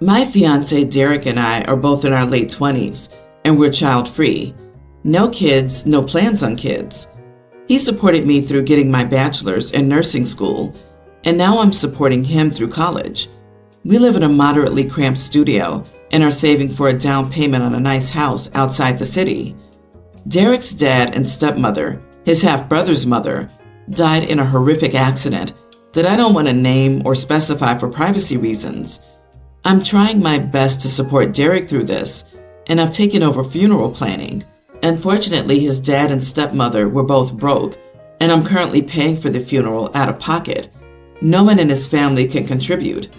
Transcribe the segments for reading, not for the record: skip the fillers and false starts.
My fiance Derek and I are both in our late 20s, and we're child-free. No kids, no plans on kids. He supported me through getting my bachelor's in nursing school, and now I'm supporting him through college. We live in a moderately cramped studio and are saving for a down payment on a nice house outside the city. Derek's dad and stepmother, his half-brother's mother, died in a horrific accident that I don't want to name or specify for privacy reasons. I'm trying my best to support Derek through this, and I've taken over funeral planning. Unfortunately, his dad and stepmother were both broke, and I'm currently paying for the funeral out of pocket. No one in his family can contribute.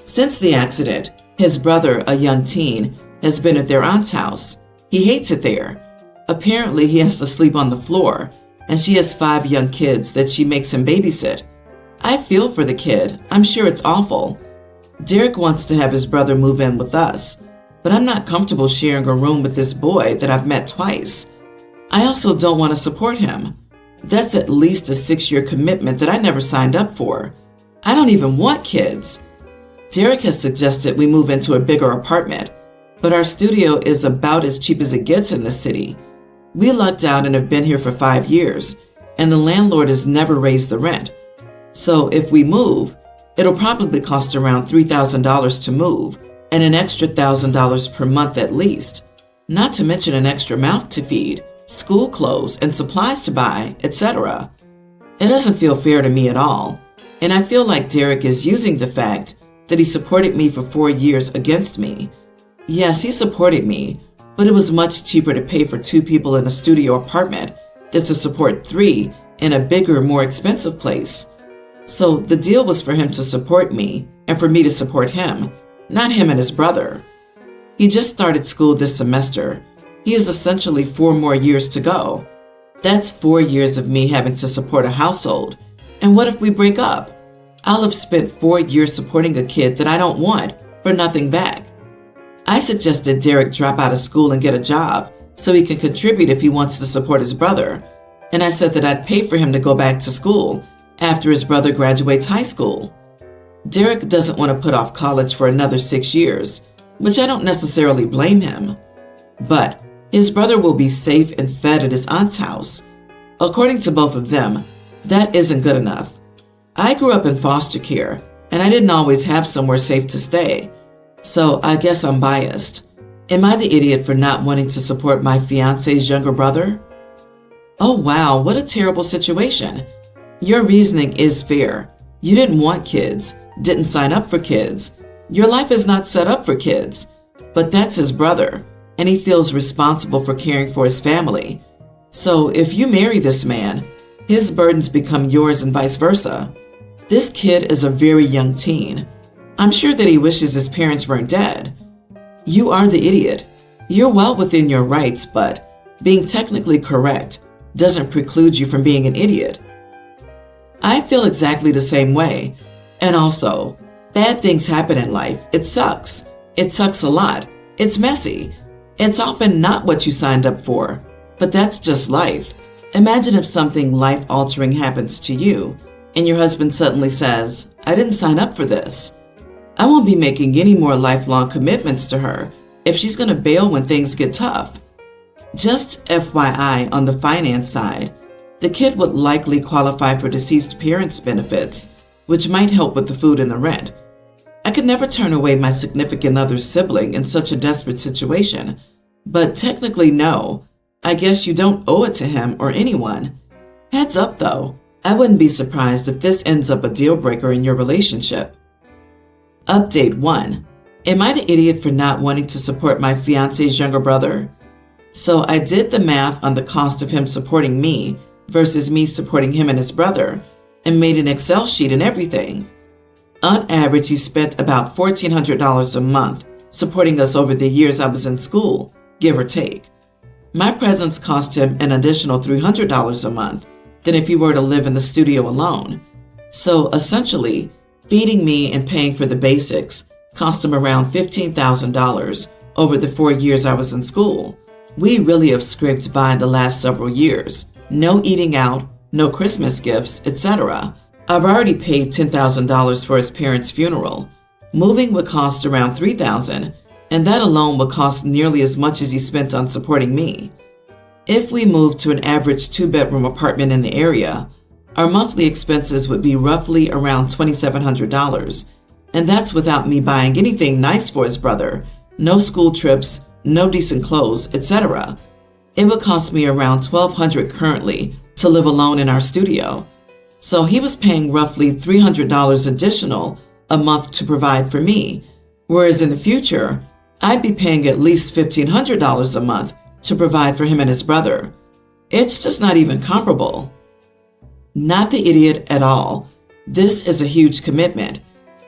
Since the accident, his brother, a young teen, has been at their aunt's house. He hates it there. Apparently, he has to sleep on the floor, and she has 5 young kids that she makes him babysit. I feel for the kid. I'm sure it's awful. Derek wants to have his brother move in with us, but I'm not comfortable sharing a room with this boy that I've met twice. I also don't want to support him. That's at least a 6-year commitment that I never signed up for. I don't even want kids. Derek has suggested we move into a bigger apartment, but our studio is about as cheap as it gets in the city. We lucked out and have been here for 5 years, and the landlord has never raised the rent. So if we move, it'll probably cost around $3,000 to move, and an extra $1,000 per month at least, not to mention an extra mouth to feed, school clothes and supplies to buy, etc. It doesn't feel fair to me at all, and I feel like Derek is using the fact that he supported me for 4 years against me. Yes, he supported me, but it was much cheaper to pay for 2 people in a studio apartment than to support 3 in a bigger, more expensive place. So the deal was for him to support me and for me to support him, not him and his brother. He just started school this semester. He has essentially 4 more years to go. That's 4 years of me having to support a household. And what if we break up? I'll have spent 4 years supporting a kid that I don't want for nothing back. I suggested Derek drop out of school and get a job so he can contribute if he wants to support his brother. And I said that I'd pay for him to go back to school after his brother graduates high school. Derek doesn't want to put off college for another 6 years, which I don't necessarily blame him. But his brother will be safe and fed at his aunt's house. According to both of them, that isn't good enough. I grew up in foster care, and I didn't always have somewhere safe to stay. So I guess I'm biased. Am I the idiot for not wanting to support my fiance's younger brother? Oh wow, what a terrible situation. Your reasoning is fair. You didn't want kids, didn't sign up for kids. Your life is not set up for kids. But that's his brother, and he feels responsible for caring for his family. So if you marry this man, his burdens become yours and vice versa. This kid is a very young teen. I'm sure that he wishes his parents weren't dead. You are the idiot. You're well within your rights, but being technically correct doesn't preclude you from being an idiot. I feel exactly the same way. And also, bad things happen in life. It sucks. It sucks a lot. It's messy. It's often not what you signed up for, but that's just life. Imagine if something life-altering happens to you, and your husband suddenly says, "I didn't sign up for this." I won't be making any more lifelong commitments to her if she's going to bail when things get tough. Just FYI, on the finance side, the kid would likely qualify for deceased parents' benefits, which might help with the food and the rent. I could never turn away my significant other's sibling in such a desperate situation, but technically no. I guess you don't owe it to him or anyone. Heads up though, I wouldn't be surprised if this ends up a deal breaker in your relationship. Update 1. Am I the idiot for not wanting to support my fiance's younger brother? So I did the math on the cost of him supporting me versus me supporting him and his brother, and made an Excel sheet and everything. On average, he spent about $1,400 a month supporting us over the years I was in school, give or take. My presence cost him an additional $300 a month than if he were to live in the studio alone. So essentially, feeding me and paying for the basics cost him around $15,000 over the 4 years I was in school. We really have scraped by the last several years. No eating out, no Christmas gifts, etc. I've already paid $10,000 for his parents' funeral. Moving would cost around $3,000, and that alone would cost nearly as much as he spent on supporting me. If we moved to an average 2-bedroom apartment in the area, our monthly expenses would be roughly around $2,700, and that's without me buying anything nice for his brother, no school trips, no decent clothes, etc. It would cost me around $1,200 currently to live alone in our studio. So he was paying roughly $300 additional a month to provide for me, whereas in the future, I'd be paying at least $1,500 a month to provide for him and his brother. It's just not even comparable. Not the idiot at all. This is a huge commitment.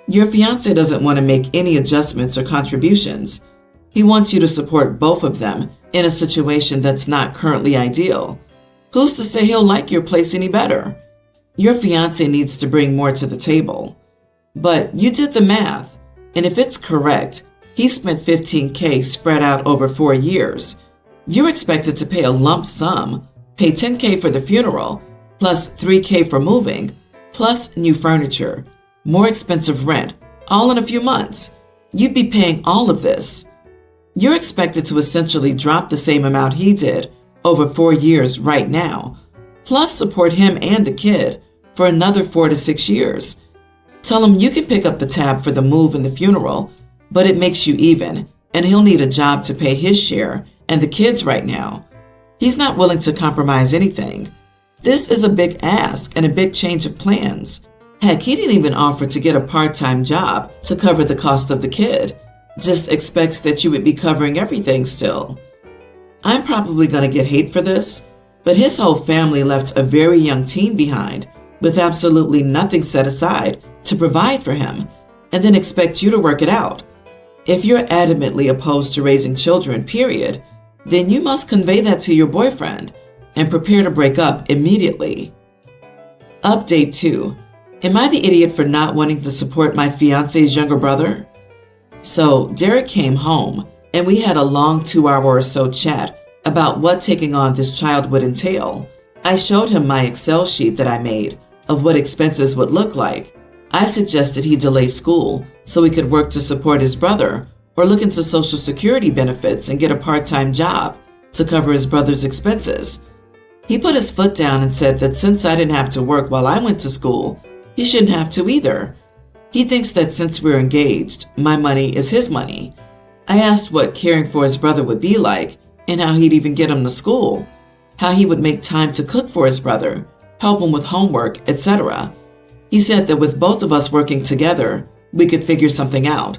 Your fiancé doesn't want to make any adjustments or contributions. He wants you to support both of them in a situation that's not currently ideal. Who's to say he'll like your place any better? Your fiancé needs to bring more to the table. But you did the math, and if it's correct, he spent $15,000 spread out over 4 years. You're expected to pay a lump sum, pay $10,000 for the funeral, plus $3,000 for moving, plus new furniture, more expensive rent, all in a few months. You'd be paying all of this. You're expected to essentially drop the same amount he did over 4 years right now, plus support him and the kid for another 4 to 6 years. Tell him you can pick up the tab for the move and the funeral, but it makes you even, and he'll need a job to pay his share and the kids right now. He's not willing to compromise anything. This is a big ask and a big change of plans. Heck, he didn't even offer to get a part-time job to cover the cost of the kid. Just expects that you would be covering everything still. I'm probably going to get hate for this, but his whole family left a very young teen behind with absolutely nothing set aside to provide for him, and then expect you to work it out. If you're adamantly opposed to raising children, period, then you must convey that to your boyfriend and prepare to break up immediately. Update 2. Am I the idiot for not wanting to support my fiancé's younger brother? So Derek came home and we had a long 2-hour or so chat about what taking on this child would entail. I showed him my Excel sheet that I made of what expenses would look like. I suggested he delay school so he could work to support his brother or look into Social Security benefits and get a part-time job to cover his brother's expenses. He put his foot down and said that since I didn't have to work while I went to school, he shouldn't have to either. He thinks that since we're engaged, my money is his money. I asked what caring for his brother would be like and how he'd even get him to school, how he would make time to cook for his brother, help him with homework, etc. He said that with both of us working together, we could figure something out.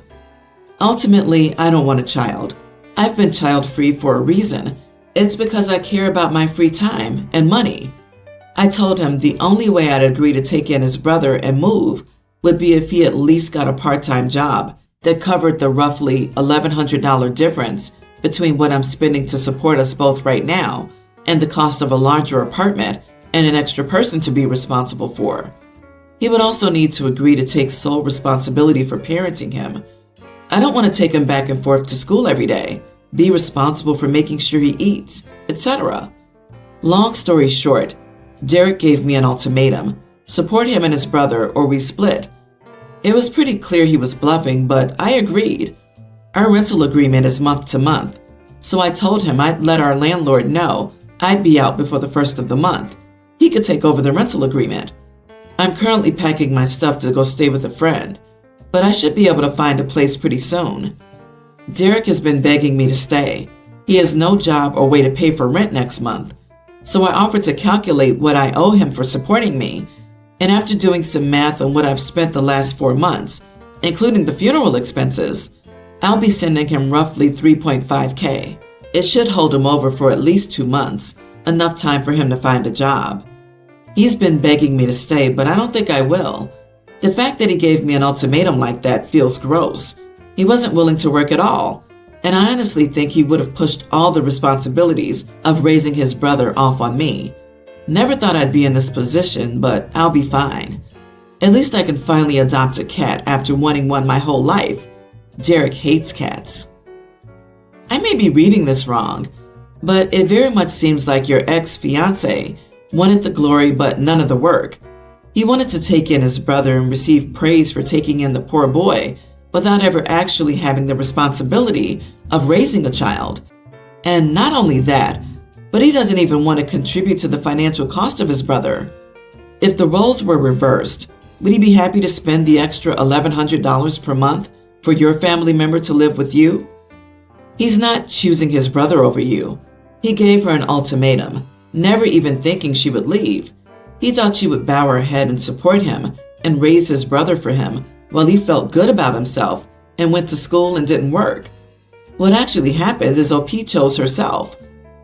Ultimately, I don't want a child. I've been child-free for a reason. It's because I care about my free time and money. I told him the only way I'd agree to take in his brother and move would be if he at least got a part-time job that covered the roughly $1,100 difference between what I'm spending to support us both right now and the cost of a larger apartment and an extra person to be responsible for. He would also need to agree to take sole responsibility for parenting him. I don't want to take him back and forth to school every day, be responsible for making sure he eats, etc. Long story short, Derek gave me an ultimatum: support him and his brother or we split. It was pretty clear he was bluffing, but I agreed. Our rental agreement is month to month, so I told him I'd let our landlord know I'd be out before the first of the month. He could take over the rental agreement. I'm currently packing my stuff to go stay with a friend, but I should be able to find a place pretty soon. Derek has been begging me to stay. He has no job or way to pay for rent next month, so I offered to calculate what I owe him for supporting me, and after doing some math on what I've spent the last 4 months, including the funeral expenses, I'll be sending him roughly $3,500. It should hold him over for at least 2 months, enough time for him to find a job. He's been begging me to stay, but I don't think I will. The fact that he gave me an ultimatum like that feels gross. He wasn't willing to work at all, and I honestly think he would have pushed all the responsibilities of raising his brother off on me. Never thought I'd be in this position, but I'll be fine. At least I can finally adopt a cat after wanting one my whole life. Derek hates cats. I may be reading this wrong, but it very much seems like your ex-fiancé wanted the glory but none of the work. He wanted to take in his brother and receive praise for taking in the poor boy, without ever actually having the responsibility of raising a child. And not only that, but he doesn't even want to contribute to the financial cost of his brother. If the roles were reversed, would he be happy to spend the extra $1,100 per month for your family member to live with you? He's not choosing his brother over you. He gave her an ultimatum, never even thinking she would leave. He thought she would bow her head and support him and raise his brother for him while he felt good about himself and went to school and didn't work. What actually happened is OP chose herself.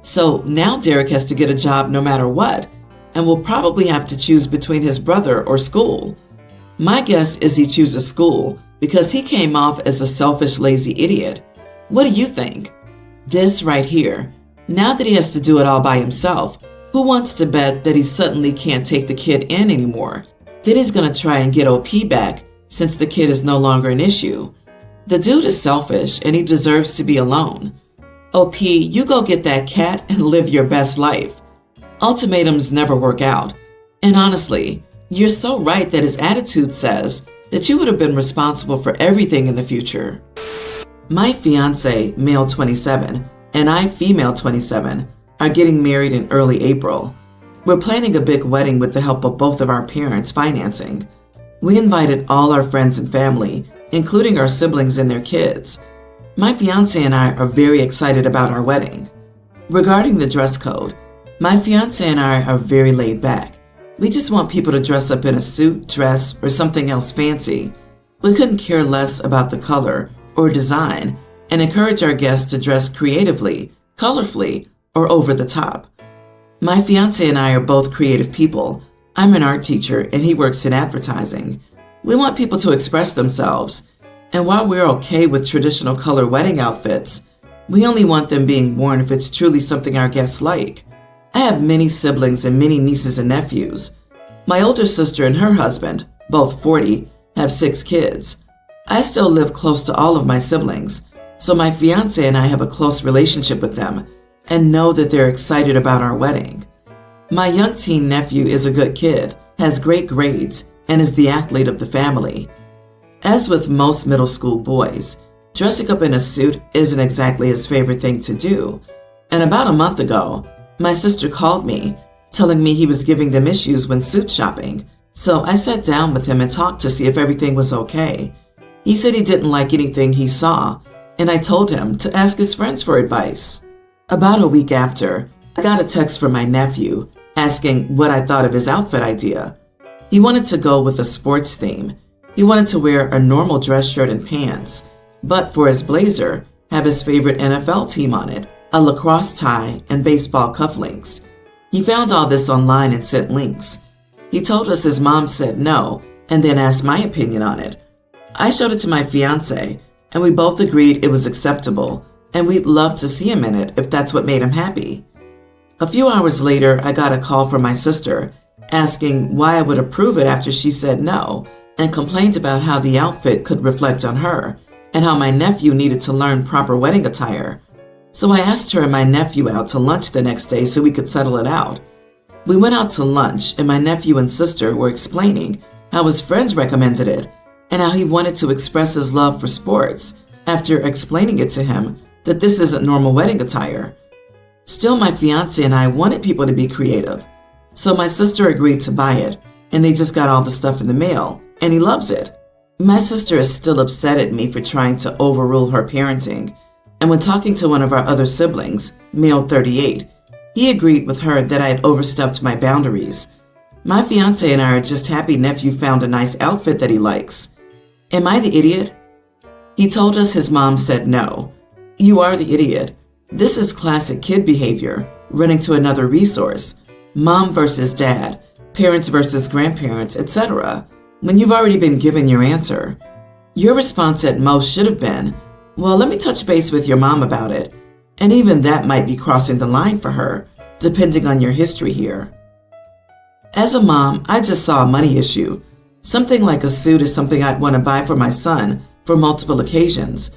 So now Derek has to get a job no matter what, and will probably have to choose between his brother or school. My guess is he chooses school because he came off as a selfish, lazy idiot. What do you think? This right here. Now that he has to do it all by himself, who wants to bet that he suddenly can't take the kid in anymore? Then he's going to try and get OP back since the kid is no longer an issue. The dude is selfish and he deserves to be alone. OP, you go get that cat and live your best life. Ultimatums never work out. And honestly, you're so right that his attitude says that you would have been responsible for everything in the future. My fiancé, male 27, and I, female 27, are getting married in early April. We're planning a big wedding with the help of both of our parents' financing. We invited all our friends and family, including our siblings and their kids. My fiancé and I are very excited about our wedding. Regarding the dress code, my fiancé and I are very laid back. We just want people to dress up in a suit, dress, or something else fancy. We couldn't care less about the color or design and encourage our guests to dress creatively, colorfully, or over the top. My fiancé and I are both creative people. I'm an art teacher and he works in advertising. We want people to express themselves. And while we're okay with traditional color wedding outfits, we only want them being worn if it's truly something our guests like. I have many siblings and many nieces and nephews. My older sister and her husband, both 40, have 6 kids. I still live close to all of my siblings, so my fiancé and I have a close relationship with them and know that they're excited about our wedding. My young teen nephew is a good kid, has great grades, and is the athlete of the family. As with most middle school boys, dressing up in a suit isn't exactly his favorite thing to do. And about a month ago, my sister called me, telling me he was giving them issues when suit shopping. So I sat down with him and talked to see if everything was okay. He said he didn't like anything he saw, and I told him to ask his friends for advice. About a week after, I got a text from my nephew asking what I thought of his outfit idea. He wanted to go with a sports theme. He wanted to wear a normal dress shirt and pants, but for his blazer, have his favorite NFL team on it, a lacrosse tie, and baseball cufflinks. He found all this online and sent links. He told us his mom said no, and then asked my opinion on it. I showed it to my fiancé, and we both agreed it was acceptable, and we'd love to see him in it if that's what made him happy. A few hours later, I got a call from my sister asking why I would approve it after she said no, and complained about how the outfit could reflect on her, and how my nephew needed to learn proper wedding attire. So I asked her and my nephew out to lunch the next day so we could settle it out. We went out to lunch, and my nephew and sister were explaining how his friends recommended it, and how he wanted to express his love for sports after explaining it to him that this isn't normal wedding attire. Still, my fiancé and I wanted people to be creative, so my sister agreed to buy it, and they just got all the stuff in the mail, and he loves it. My sister is still upset at me for trying to overrule her parenting, and when talking to one of our other siblings, male 38, he agreed with her that I had overstepped my boundaries. My fiancé and I are just happy nephew found a nice outfit that he likes. Am I the idiot? He told us his mom said no. You are the idiot. This is classic kid behavior, running to another resource. Mom versus dad, parents versus grandparents, etc. when you've already been given your answer. Your response at most should have been, well, let me touch base with your mom about it. And even that might be crossing the line for her, depending on your history here. As a mom, I just saw a money issue. Something like a suit is something I'd want to buy for my son for multiple occasions.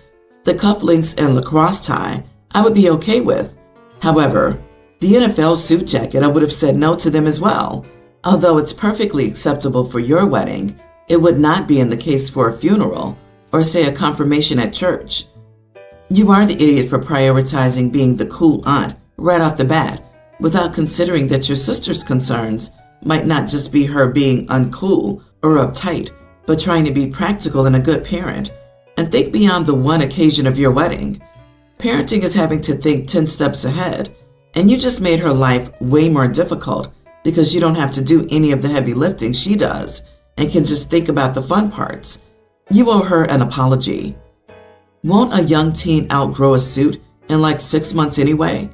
The cufflinks and lacrosse tie I would be okay with. However, the NFL suit jacket, I would have said no to them as well. Although it's perfectly acceptable for your wedding, it would not be in the case for a funeral, or say a confirmation at church. You are the idiot for prioritizing being the cool aunt right off the bat without considering that your sister's concerns might not just be her being uncool or uptight, but trying to be practical and a good parent, and think beyond the one occasion of your wedding. Parenting is having to think 10 steps ahead, and you just made her life way more difficult because you don't have to do any of the heavy lifting she does and can just think about the fun parts. You owe her an apology. Won't a young teen outgrow a suit in like 6 months anyway?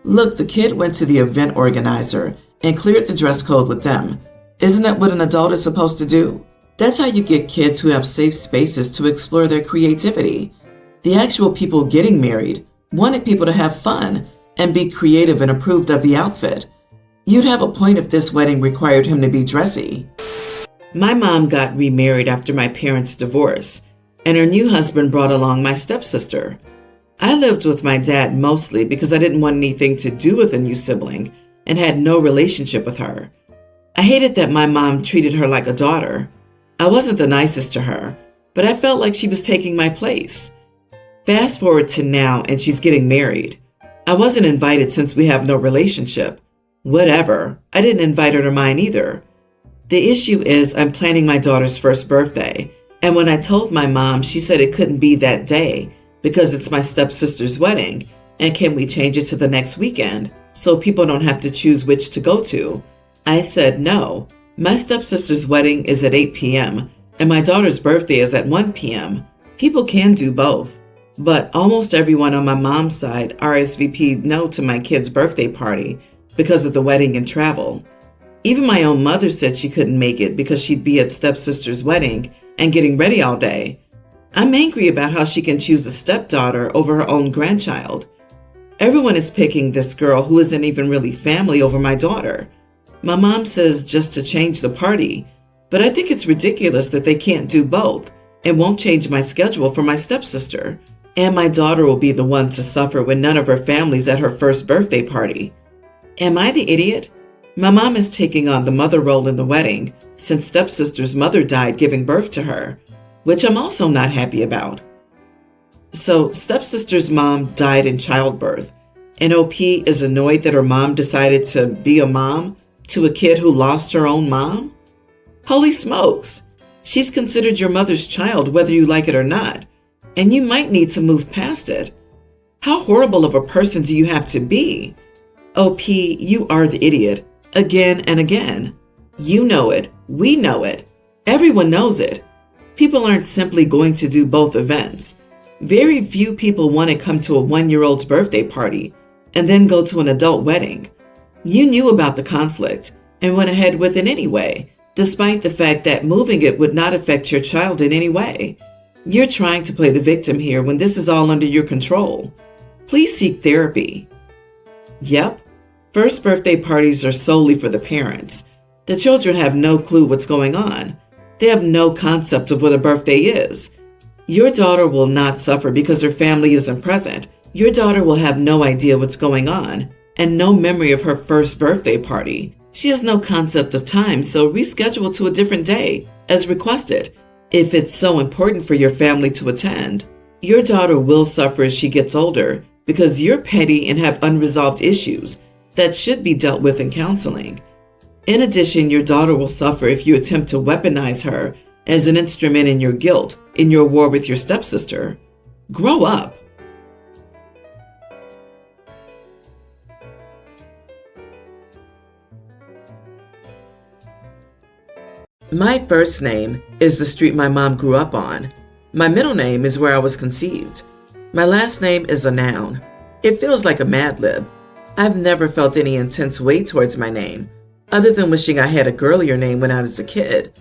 Look, the kid went to the event organizer and cleared the dress code with them. Isn't that what an adult is supposed to do? That's how you get kids who have safe spaces to explore their creativity. The actual people getting married wanted people to have fun and be creative and approved of the outfit. You'd have a point if this wedding required him to be dressy. My mom got remarried after my parents' divorce, and her new husband brought along my stepsister. I lived with my dad mostly because I didn't want anything to do with a new sibling and had no relationship with her. I hated that my mom treated her like a daughter. I wasn't the nicest to her, but I felt like she was taking my place. Fast forward to now and she's getting married. I wasn't invited since we have no relationship. Whatever, I didn't invite her to mine either. The issue is I'm planning my daughter's first birthday, and when I told my mom, she said it couldn't be that day because it's my stepsister's wedding, and can we change it to the next weekend so people don't have to choose which to go to? I said no. My stepsister's wedding is at 8 p.m., and my daughter's birthday is at 1 p.m. People can do both, but almost everyone on my mom's side RSVP'd no to my kid's birthday party because of the wedding and travel. Even my own mother said she couldn't make it because she'd be at stepsister's wedding and getting ready all day. I'm angry about how she can choose a stepdaughter over her own grandchild. Everyone is picking this girl who isn't even really family over my daughter. My mom says just to change the party, but I think it's ridiculous that they can't do both and won't change my schedule for my stepsister. And my daughter will be the one to suffer when none of her family's at her first birthday party. Am I the idiot? My mom is taking on the mother role in the wedding since stepsister's mother died giving birth to her, which I'm also not happy about. So stepsister's mom died in childbirth, and OP is annoyed that her mom decided to be a mom to a kid who lost her own mom? Holy smokes! She's considered your mother's child whether you like it or not, and you might need to move past it. How horrible of a person do you have to be? OP, you are the idiot, again and again. You know it, we know it, everyone knows it. People aren't simply going to do both events. Very few people want to come to a 1-year-old's birthday party and then go to an adult wedding. You knew about the conflict and went ahead with it anyway, despite the fact that moving it would not affect your child in any way. You're trying to play the victim here when this is all under your control. Please seek therapy. Yep, first birthday parties are solely for the parents. The children have no clue what's going on. They have no concept of what a birthday is. Your daughter will not suffer because her family isn't present. Your daughter will have no idea what's going on and no memory of her first birthday party. She has no concept of time, so reschedule to a different day, as requested, if it's so important for your family to attend. Your daughter will suffer as she gets older because you're petty and have unresolved issues that should be dealt with in counseling. In addition, your daughter will suffer if you attempt to weaponize her as an instrument in your guilt in your war with your stepsister. Grow up. My first name is the street my mom grew up on. My middle name is where I was conceived. My last name is a noun. It feels like a Mad Lib. I've never felt any intense way towards my name, other than wishing I had a girlier name when I was a kid.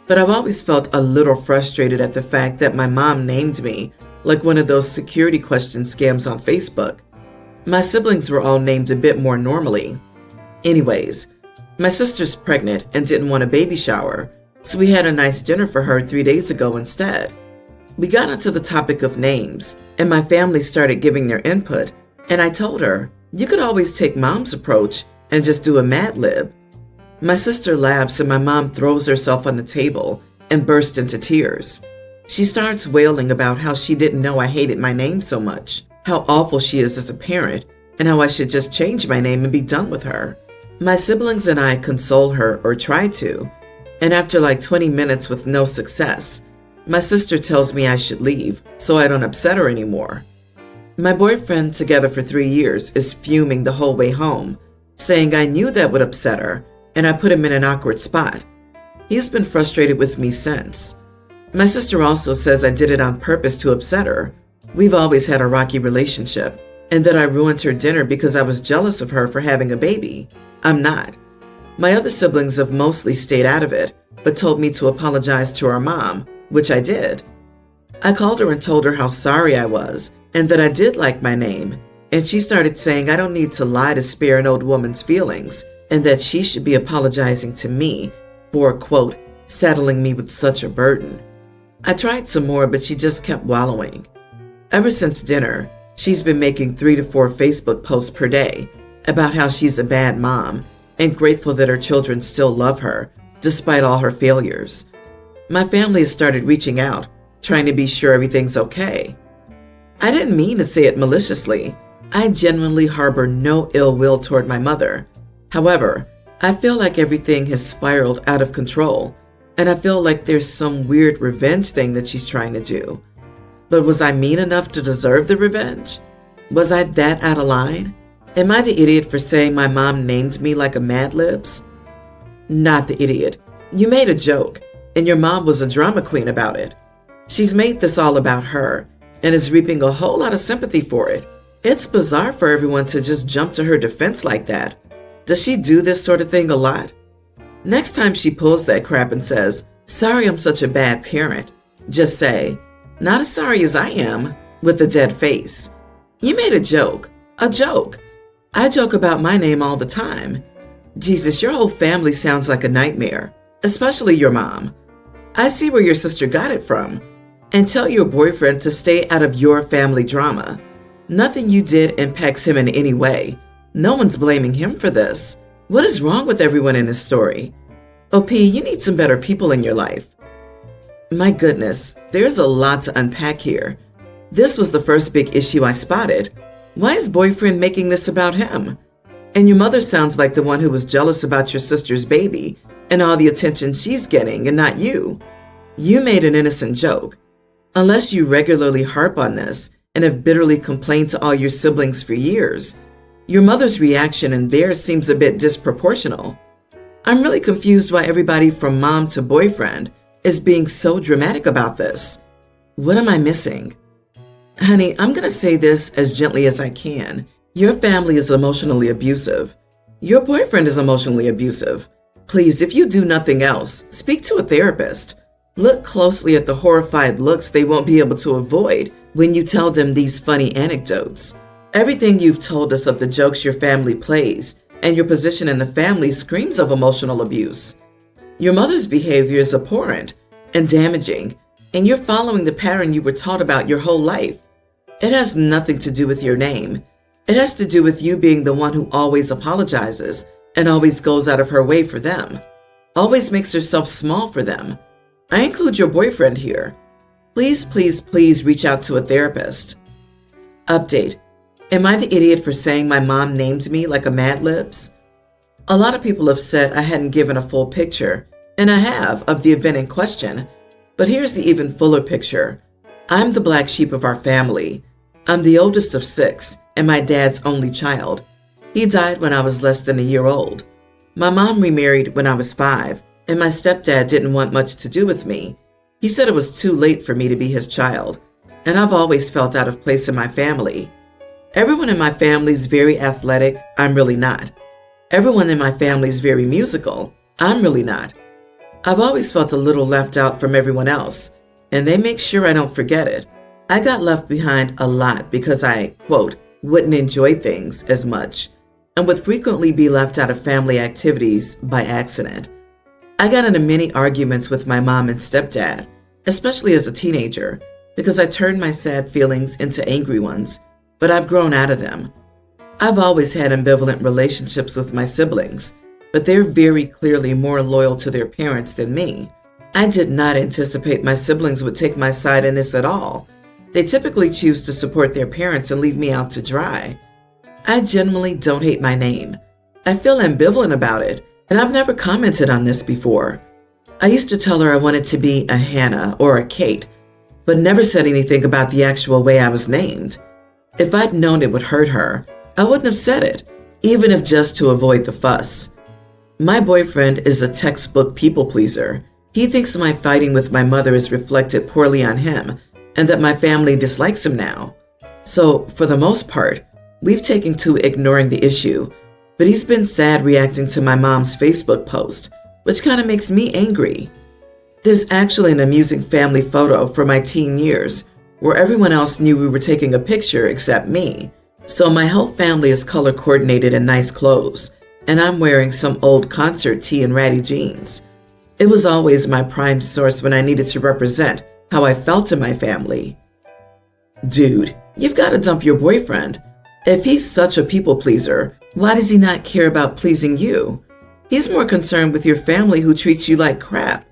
But I've always felt a little frustrated at the fact that my mom named me like one of those security question scams on Facebook. My siblings were all named a bit more normally. Anyways, my sister's pregnant and didn't want a baby shower, so we had a nice dinner for her 3 days ago instead. We got onto the topic of names, and my family started giving their input, and I told her, you could always take mom's approach and just do a Mad Lib. My sister laughs and my mom throws herself on the table and burst into tears. She starts wailing about how she didn't know I hated my name so much, how awful she is as a parent, and how I should just change my name and be done with her. My siblings and I console her, or try to, and after like 20 minutes with no success, my sister tells me I should leave so I don't upset her anymore. My boyfriend, together for 3 years, is fuming the whole way home, saying I knew that would upset her and I put him in an awkward spot. He's been frustrated with me since. My sister also says I did it on purpose to upset her. We've always had a rocky relationship, and that I ruined her dinner because I was jealous of her for having a baby. I'm not. My other siblings have mostly stayed out of it, but told me to apologize to our mom, which I did. I called her and told her how sorry I was, and that I did like my name, and she started saying I don't need to lie to spare an old woman's feelings, and that she should be apologizing to me for, quote, saddling me with such a burden. I tried some more, but she just kept wallowing. Ever since dinner, she's been making 3 to 4 Facebook posts per day about how she's a bad mom and grateful that her children still love her, despite all her failures. My family has started reaching out, trying to be sure everything's okay. I didn't mean to say it maliciously. I genuinely harbor no ill will toward my mother. However, I feel like everything has spiraled out of control, and I feel like there's some weird revenge thing that she's trying to do. But was I mean enough to deserve the revenge? Was I that out of line? Am I the idiot for saying my mom named me like a Mad Libs? Not the idiot. You made a joke, and your mom was a drama queen about it. She's made this all about her, and is reaping a whole lot of sympathy for it. It's bizarre for everyone to just jump to her defense like that. Does she do this sort of thing a lot? Next time she pulls that crap and says, "Sorry I'm such a bad parent," just say, "Not as sorry as I am," with a dead face. You made a joke. A joke. I joke about my name all the time. Jesus, your whole family sounds like a nightmare, especially your mom. I see where your sister got it from. And tell your boyfriend to stay out of your family drama. Nothing you did impacts him in any way. No one's blaming him for this. What is wrong with everyone in this story? OP, you need some better people in your life. My goodness, there's a lot to unpack here. This was the first big issue I spotted. Why is boyfriend making this about him? And your mother sounds like the one who was jealous about your sister's baby and all the attention she's getting and not you. You made an innocent joke. Unless you regularly harp on this and have bitterly complained to all your siblings for years, your mother's reaction and theirs seems a bit disproportional. I'm really confused why everybody from mom to boyfriend is being so dramatic about this. What am I missing? Honey, I'm going to say this as gently as I can. Your family is emotionally abusive. Your boyfriend is emotionally abusive. Please, if you do nothing else, speak to a therapist. Look closely at the horrified looks they won't be able to avoid when you tell them these funny anecdotes. Everything you've told us of the jokes your family plays and your position in the family screams of emotional abuse. Your mother's behavior is abhorrent and damaging, and you're following the pattern you were taught about your whole life. It has nothing to do with your name. It has to do with you being the one who always apologizes and always goes out of her way for them, always makes herself small for them. I include your boyfriend here. Please, please, please reach out to a therapist. Update. Am I the idiot for saying my mom named me like a Mad Libs? A lot of people have said I hadn't given a full picture, and I have, of the event in question. But here's the even fuller picture. I'm the black sheep of our family. I'm the oldest of 6, and my dad's only child. He died when I was less than a year old. My mom remarried when I was 5, and my stepdad didn't want much to do with me. He said it was too late for me to be his child, and I've always felt out of place in my family. Everyone in my family is very athletic. I'm really not. Everyone in my family is very musical. I'm really not. I've always felt a little left out from everyone else, and they make sure I don't forget it. I got left behind a lot because I, quote, wouldn't enjoy things as much and would frequently be left out of family activities by accident. I got into many arguments with my mom and stepdad, especially as a teenager, because I turned my sad feelings into angry ones, but I've grown out of them. I've always had ambivalent relationships with my siblings, but they're very clearly more loyal to their parents than me. I did not anticipate my siblings would take my side in this at all. They typically choose to support their parents and leave me out to dry. I genuinely don't hate my name. I feel ambivalent about it, and I've never commented on this before. I used to tell her I wanted to be a Hannah or a Kate, but never said anything about the actual way I was named. If I'd known it would hurt her, I wouldn't have said it, even if just to avoid the fuss. My boyfriend is a textbook people pleaser. He thinks my fighting with my mother is reflected poorly on him and that my family dislikes him now. So, for the most part, we've taken to ignoring the issue, but he's been sad reacting to my mom's Facebook post, which kind of makes me angry. There's actually an amusing family photo from my teen years where everyone else knew we were taking a picture except me. So my whole family is color coordinated in nice clothes, and I'm wearing some old concert tee and ratty jeans. It was always my prime source when I needed to represent how I felt in my family. Dude, you've got to dump your boyfriend. If he's such a people pleaser, why does he not care about pleasing you? He's more concerned with your family who treats you like crap.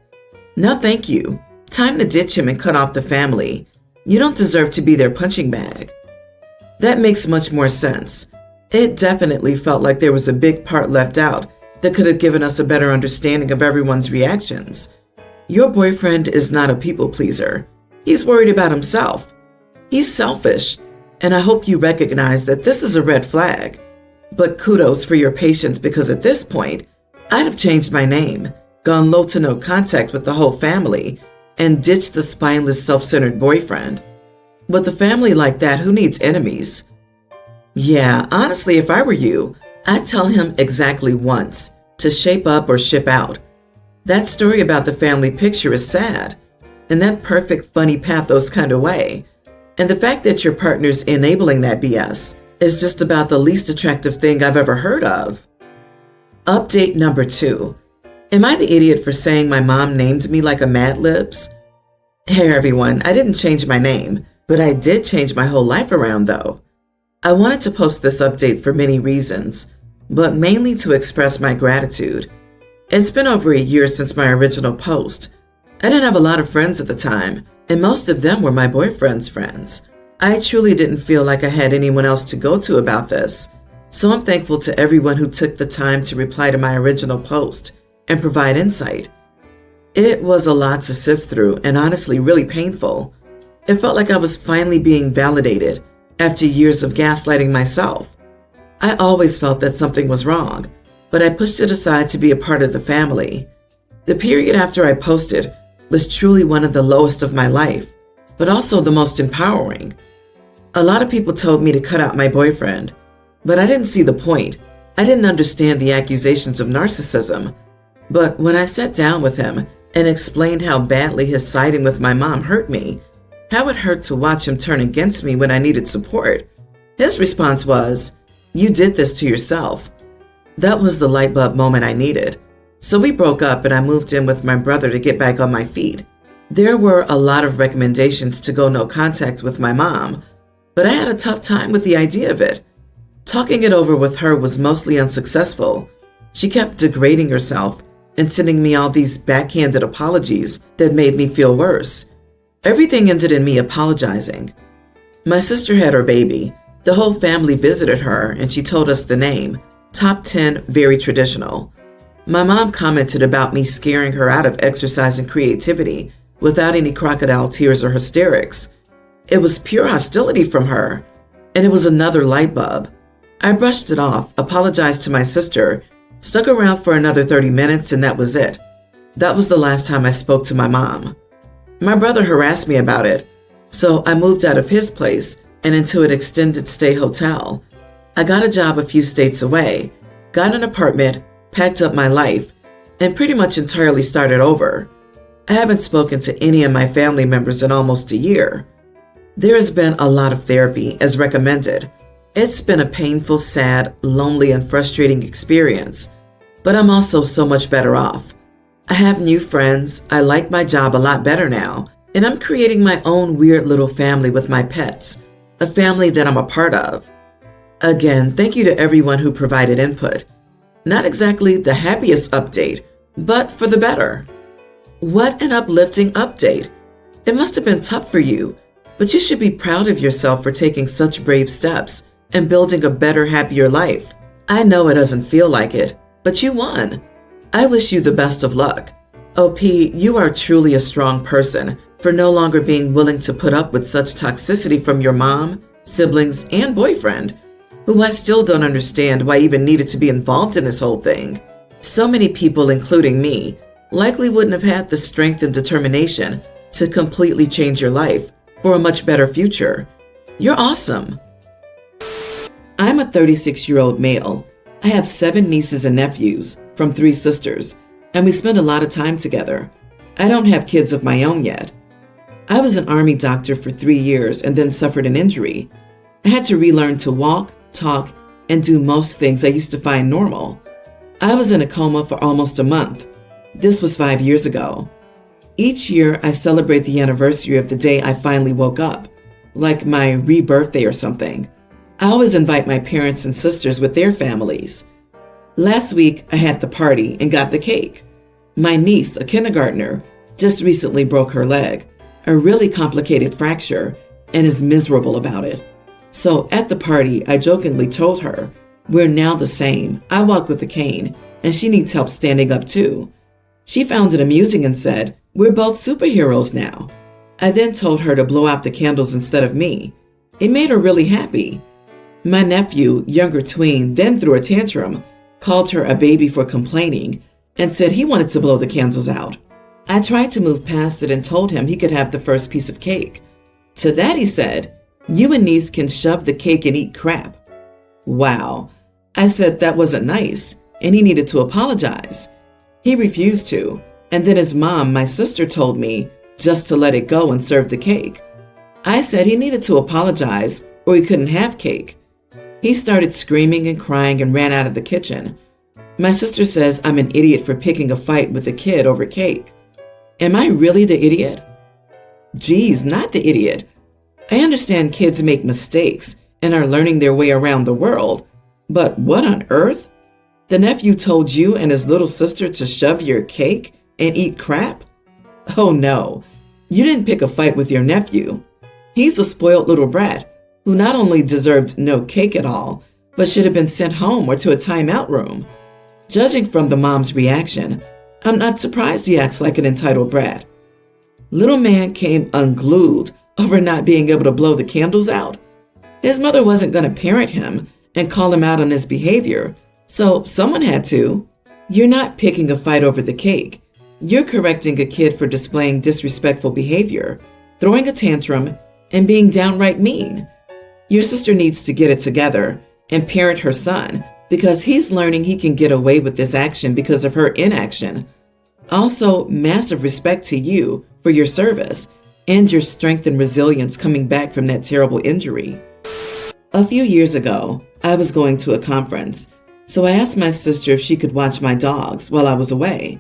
No, thank you. Time to ditch him and cut off the family. You don't deserve to be their punching bag. That makes much more sense. It definitely felt like there was a big part left out that could have given us a better understanding of everyone's reactions. Your boyfriend is not a people pleaser. He's worried about himself. He's selfish, and I hope you recognize that this is a red flag. But kudos for your patience, because at this point, I'd have changed my name, gone low to no contact with the whole family, and ditched the spineless, self-centered boyfriend. With a family like that, who needs enemies? Yeah, honestly, if I were you, I'd tell him exactly once to shape up or ship out. That story about the family picture is sad, in that perfect, funny, pathos kind of way. And the fact that your partner's enabling that BS is just about the least attractive thing I've ever heard of. Update number 2. Am I the idiot for saying my mom named me like a Mad Libs? Hey everyone, I didn't change my name, but I did change my whole life around though. I wanted to post this update for many reasons, but mainly to express my gratitude. It's been over a year since my original post. I didn't have a lot of friends at the time, and most of them were my boyfriend's friends. I truly didn't feel like I had anyone else to go to about this, so I'm thankful to everyone who took the time to reply to my original post and provide insight. It was a lot to sift through and honestly really painful. It felt like I was finally being validated after years of gaslighting myself. I always felt that something was wrong, but I pushed it aside to be a part of the family. The period after I posted was truly one of the lowest of my life, but also the most empowering. A lot of people told me to cut out my boyfriend, but I didn't see the point. I didn't understand the accusations of narcissism. But when I sat down with him and explained how badly his siding with my mom hurt me, how it hurt to watch him turn against me when I needed support, his response was, "You did this to yourself." That was the light bulb moment I needed. So we broke up and I moved in with my brother to get back on my feet. There were a lot of recommendations to go no contact with my mom, but I had a tough time with the idea of it. Talking it over with her was mostly unsuccessful. She kept degrading herself and sending me all these backhanded apologies that made me feel worse. Everything ended in me apologizing. My sister had her baby. The whole family visited her and she told us the name, Top 10 Very Traditional. My mom commented about me scaring her out of exercise and creativity without any crocodile tears or hysterics. It was pure hostility from her, and it was another light bulb. I brushed it off, apologized to my sister, stuck around for another 30 minutes, and that was it. That was the last time I spoke to my mom. My brother harassed me about it, so I moved out of his place and into an extended stay hotel. I got a job a few states away, got an apartment, packed up my life, and pretty much entirely started over. I haven't spoken to any of my family members in almost a year. There has been a lot of therapy, as recommended. It's been a painful, sad, lonely, and frustrating experience, but I'm also so much better off. I have new friends, I like my job a lot better now, and I'm creating my own weird little family with my pets, a family that I'm a part of. Again, thank you to everyone who provided input. Not exactly the happiest update, but for the better. What an uplifting update. It must have been tough for you, but you should be proud of yourself for taking such brave steps and building a better, happier life. I know it doesn't feel like it, but you won. I wish you the best of luck. OP, you are truly a strong person for no longer being willing to put up with such toxicity from your mom, siblings, and boyfriend, who I still don't understand why even needed to be involved in this whole thing. So many people, including me, likely wouldn't have had the strength and determination to completely change your life for a much better future. You're awesome. I'm a 36-year-old male. I have 7 nieces and nephews from 3 sisters, and we spend a lot of time together. I don't have kids of my own yet. I was an Army doctor for 3 years and then suffered an injury. I had to relearn to walk, talk, and do most things I used to find normal. I was in a coma for almost a month. This was 5 years ago. Each year, I celebrate the anniversary of the day I finally woke up, like my rebirthday or something. I always invite my parents and sisters with their families. Last week, I had the party and got the cake. My niece, a kindergartner, just recently broke her leg, a really complicated fracture, and is miserable about it. So at the party, I jokingly told her, "We're now the same. I walk with a cane, and she needs help standing up too." She found it amusing and said, "We're both superheroes now." I then told her to blow out the candles instead of me. It made her really happy. My nephew, younger tween, then threw a tantrum, called her a baby for complaining, and said he wanted to blow the candles out. I tried to move past it and told him he could have the first piece of cake. To that he said, "You and niece can shove the cake and eat crap." Wow. I said that wasn't nice, and he needed to apologize. He refused to, and then his mom, my sister, told me just to let it go and serve the cake. I said he needed to apologize or he couldn't have cake. He started screaming and crying and ran out of the kitchen. My sister says I'm an idiot for picking a fight with a kid over cake. Am I really the idiot? Geez, not the idiot. I understand kids make mistakes and are learning their way around the world, but what on earth? The nephew told you and his little sister to shove your cake and eat crap? Oh no, you didn't pick a fight with your nephew. He's a spoiled little brat who not only deserved no cake at all, but should have been sent home or to a timeout room. Judging from the mom's reaction, I'm not surprised he acts like an entitled brat. Little man came unglued over not being able to blow the candles out. His mother wasn't going to parent him and call him out on his behavior, so someone had to. You're not picking a fight over the cake. You're correcting a kid for displaying disrespectful behavior, throwing a tantrum, and being downright mean. Your sister needs to get it together and parent her son because he's learning he can get away with this action because of her inaction. Also, massive respect to you for your service and your strength and resilience coming back from that terrible injury. A few years ago, I was going to a conference, so I asked my sister if she could watch my dogs while I was away.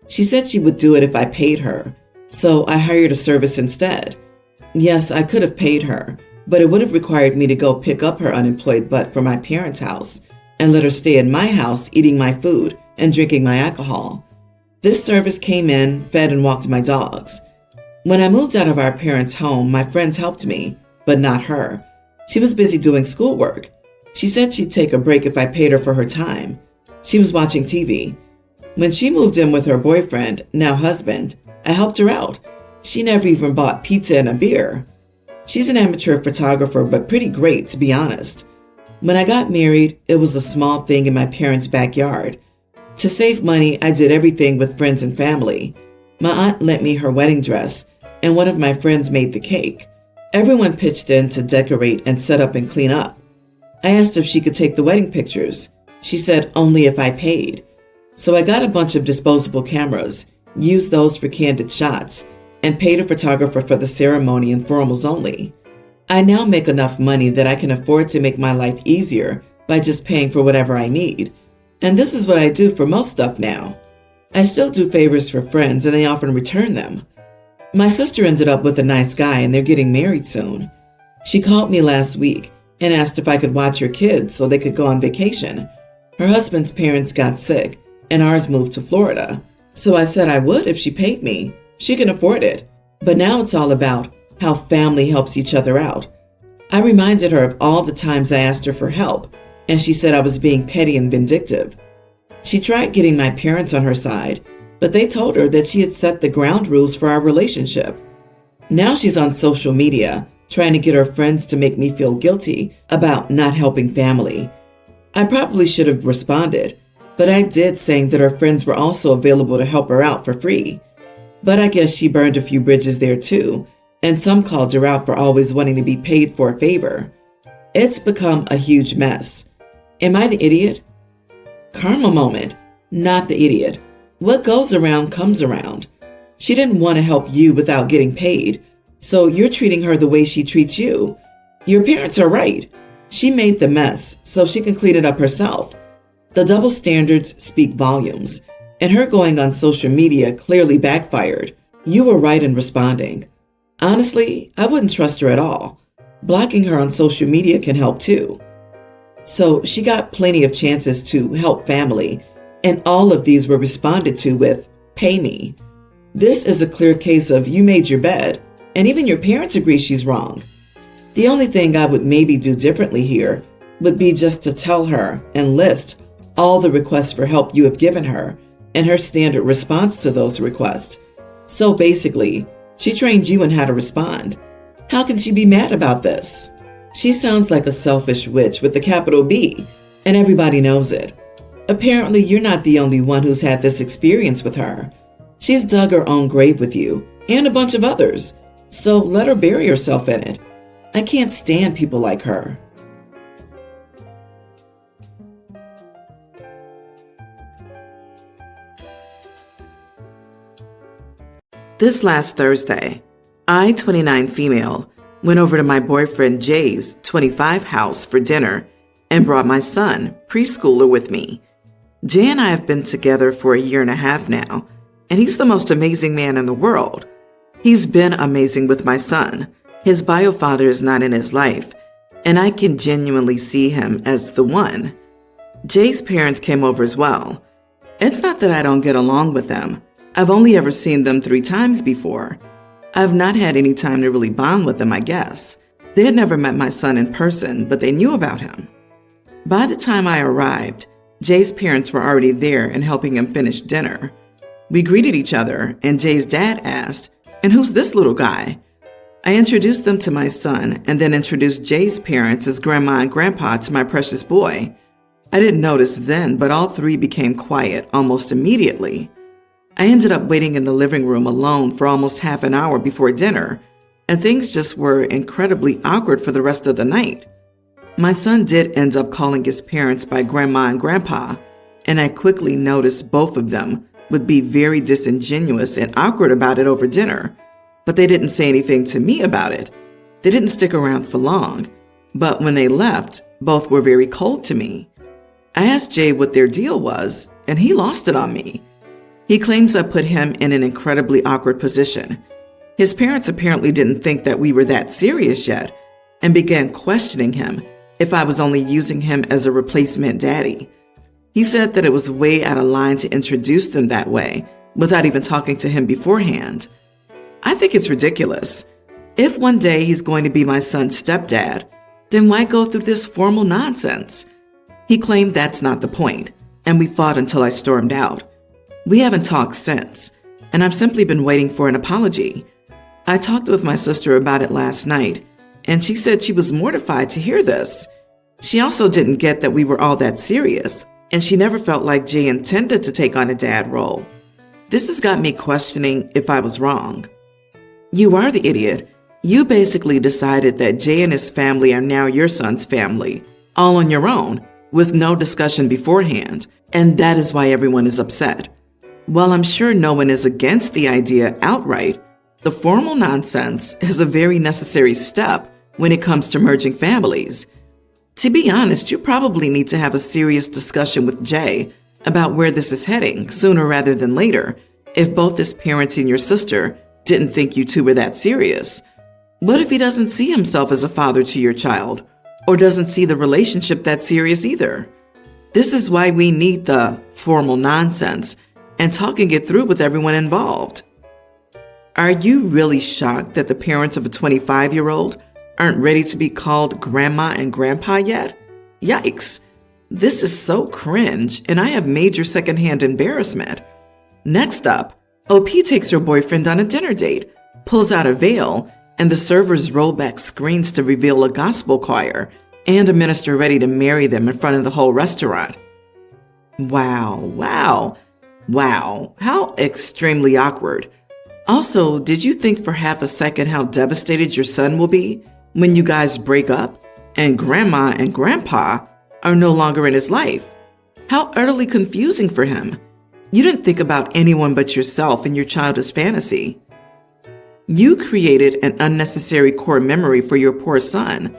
She said she would do it if I paid her, so I hired a service instead. Yes, I could have paid her, but it would have required me to go pick up her unemployed butt from my parents' house and let her stay in my house eating my food and drinking my alcohol. This service came in, fed, and walked my dogs. When I moved out of our parents' home, my friends helped me, but not her. She was busy doing schoolwork. She said she'd take a break if I paid her for her time. She was watching TV. When she moved in with her boyfriend, now husband, I helped her out. She never even bought pizza and a beer. She's an amateur photographer, but pretty great, to be honest. When I got married, it was a small thing in my parents' backyard. To save money, I did everything with friends and family. My aunt lent me her wedding dress, and one of my friends made the cake. Everyone pitched in to decorate and set up and clean up. I asked if she could take the wedding pictures. She said only if I paid. So I got a bunch of disposable cameras, used those for candid shots, and paid a photographer for the ceremony and formals only. I now make enough money that I can afford to make my life easier by just paying for whatever I need. And this is what I do for most stuff now. I still do favors for friends and they often return them. My sister ended up with a nice guy and they're getting married soon. She called me last week and asked if I could watch her kids so they could go on vacation. Her husband's parents got sick and ours moved to Florida. So I said I would if she paid me. She can afford it. But now it's all about how family helps each other out. I reminded her of all the times I asked her for help, and she said I was being petty and vindictive. She tried getting my parents on her side, but they told her that she had set the ground rules for our relationship. Now she's on social media, trying to get her friends to make me feel guilty about not helping family. I probably should have responded, but I did, saying that her friends were also available to help her out for free. But I guess she burned a few bridges there too, and some called her out for always wanting to be paid for a favor. It's become a huge mess. Am I the idiot? Karma moment, not the idiot. What goes around comes around. She didn't want to help you without getting paid, so you're treating her the way she treats you. Your parents are right. She made the mess, so she can clean it up herself. The double standards speak volumes, and her going on social media clearly backfired. You were right in responding. Honestly, I wouldn't trust her at all. Blocking her on social media can help too. So she got plenty of chances to help family, and all of these were responded to with, "Pay me." This is a clear case of you made your bed, and even your parents agree she's wrong. The only thing I would maybe do differently here would be just to tell her and list all the requests for help you have given her and her standard response to those requests. So basically, she trained you in how to respond. How can she be mad about this? She sounds like a selfish witch with a capital B, and everybody knows it. Apparently, you're not the only one who's had this experience with her. She's dug her own grave with you and a bunch of others, so let her bury herself in it. I can't stand people like her. This last Thursday, I, 29 female, went over to my boyfriend Jay's 25 house for dinner and brought my son, preschooler, with me. Jay and I have been together for a year and a half now, and he's the most amazing man in the world. He's been amazing with my son. His bio father is not in his life, and I can genuinely see him as the one. Jay's parents came over as well. It's not that I don't get along with them. I've only ever seen them 3 times before. I've not had any time to really bond with them, I guess. They had never met my son in person, but they knew about him. By the time I arrived, Jay's parents were already there and helping him finish dinner. We greeted each other, and Jay's dad asked, "And who's this little guy?" I introduced them to my son and then introduced Jay's parents as Grandma and Grandpa to my precious boy. I didn't notice then, but all 3 became quiet almost immediately. I ended up waiting in the living room alone for almost half an hour before dinner, and things just were incredibly awkward for the rest of the night. My son did end up calling his parents by Grandma and Grandpa, and I quickly noticed both of them would be very disingenuous and awkward about it over dinner. But they didn't say anything to me about it. They didn't stick around for long, but when they left, both were very cold to me. I asked Jay what their deal was, and he lost it on me. He claims I put him in an incredibly awkward position. His parents apparently didn't think that we were that serious yet and began questioning him if I was only using him as a replacement daddy. He said that it was way out of line to introduce them that way without even talking to him beforehand. I think it's ridiculous. If one day he's going to be my son's stepdad, then why go through this formal nonsense? He claimed that's not the point, and we fought until I stormed out. We haven't talked since, and I've simply been waiting for an apology. I talked with my sister about it last night, and she said she was mortified to hear this. She also didn't get that we were all that serious, and she never felt like Jay intended to take on a dad role. This has got me questioning if I was wrong. You are the idiot. You basically decided that Jay and his family are now your son's family, all on your own, with no discussion beforehand, and that is why everyone is upset. While I'm sure no one is against the idea outright, the formal nonsense is a very necessary step when it comes to merging families. To be honest, you probably need to have a serious discussion with Jay about where this is heading sooner rather than later, if both his parents and your sister didn't think you two were that serious. What if he doesn't see himself as a father to your child, or doesn't see the relationship that serious either? This is why we need the formal nonsense, and talking it through with everyone involved. Are you really shocked that the parents of a 25-year-old aren't ready to be called grandma and grandpa yet? Yikes! This is so cringe, and I have major secondhand embarrassment. Next up, OP takes her boyfriend on a dinner date, pulls out a veil, and the servers roll back screens to reveal a gospel choir and a minister ready to marry them in front of the whole restaurant. Wow, how extremely awkward. Also, did you think for half a second how devastated your son will be when you guys break up and grandma and grandpa are no longer in his life? How utterly confusing for him. You didn't think about anyone but yourself in your childish fantasy. You created an unnecessary core memory for your poor son.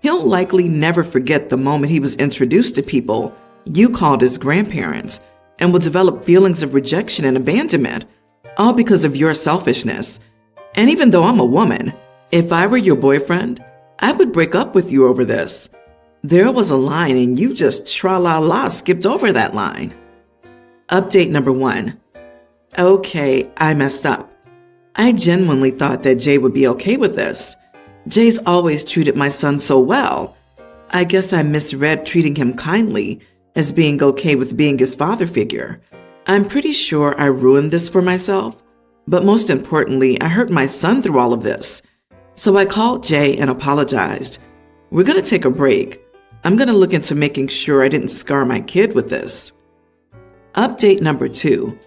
He'll likely never forget the moment he was introduced to people you called his grandparents and will develop feelings of rejection and abandonment, all because of your selfishness. And even though I'm a woman, if I were your boyfriend, I would break up with you over this. There was a line and you just tra-la-la skipped over that line. Update number 1. Okay, I messed up. I genuinely thought that Jay would be okay with this. Jay's always treated my son so well. I guess I misread treating him kindly as being okay with being his father figure. I'm pretty sure I ruined this for myself, but most importantly, I hurt my son through all of this. So I called Jay and apologized. We're going to take a break. I'm going to look into making sure I didn't scar my kid with this. Update number 2.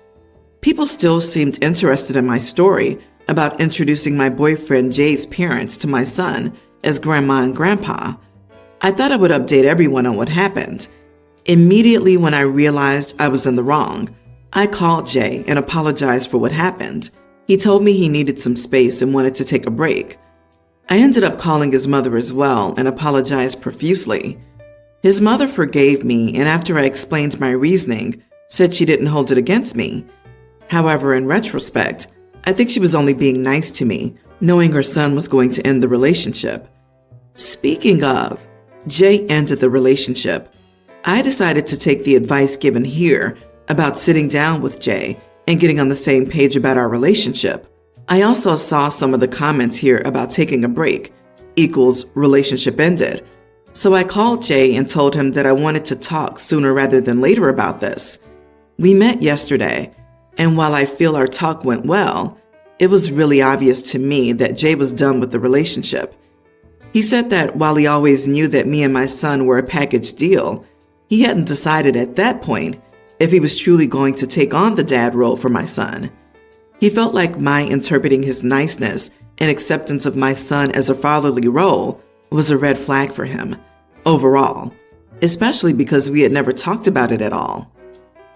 People still seemed interested in my story about introducing my boyfriend Jay's parents to my son as grandma and grandpa. I thought I would update everyone on what happened. Immediately when I realized I was in the wrong, I called Jay and apologized for what happened. He told me he needed some space and wanted to take a break. I ended up calling his mother as well and apologized profusely. His mother forgave me, and after I explained my reasoning, said she didn't hold it against me. However, in retrospect, I think she was only being nice to me, knowing her son was going to end the relationship. Speaking of, Jay ended the relationship. I decided to take the advice given here about sitting down with Jay and getting on the same page about our relationship. I also saw some of the comments here about taking a break equals relationship ended. So I called Jay and told him that I wanted to talk sooner rather than later about this. We met yesterday, and while I feel our talk went well, it was really obvious to me that Jay was done with the relationship. He said that while he always knew that me and my son were a package deal, he hadn't decided at that point if he was truly going to take on the dad role for my son. He felt like my interpreting his niceness and acceptance of my son as a fatherly role was a red flag for him, overall, especially because we had never talked about it at all.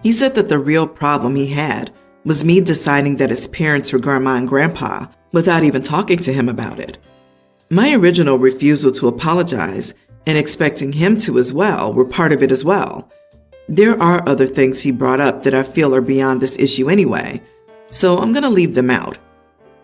He said that the real problem he had was me deciding that his parents were grandma and grandpa without even talking to him about it. My original refusal to apologize and expecting him to as well were part of it as well. There are other things he brought up that I feel are beyond this issue anyway, so I'm going to leave them out.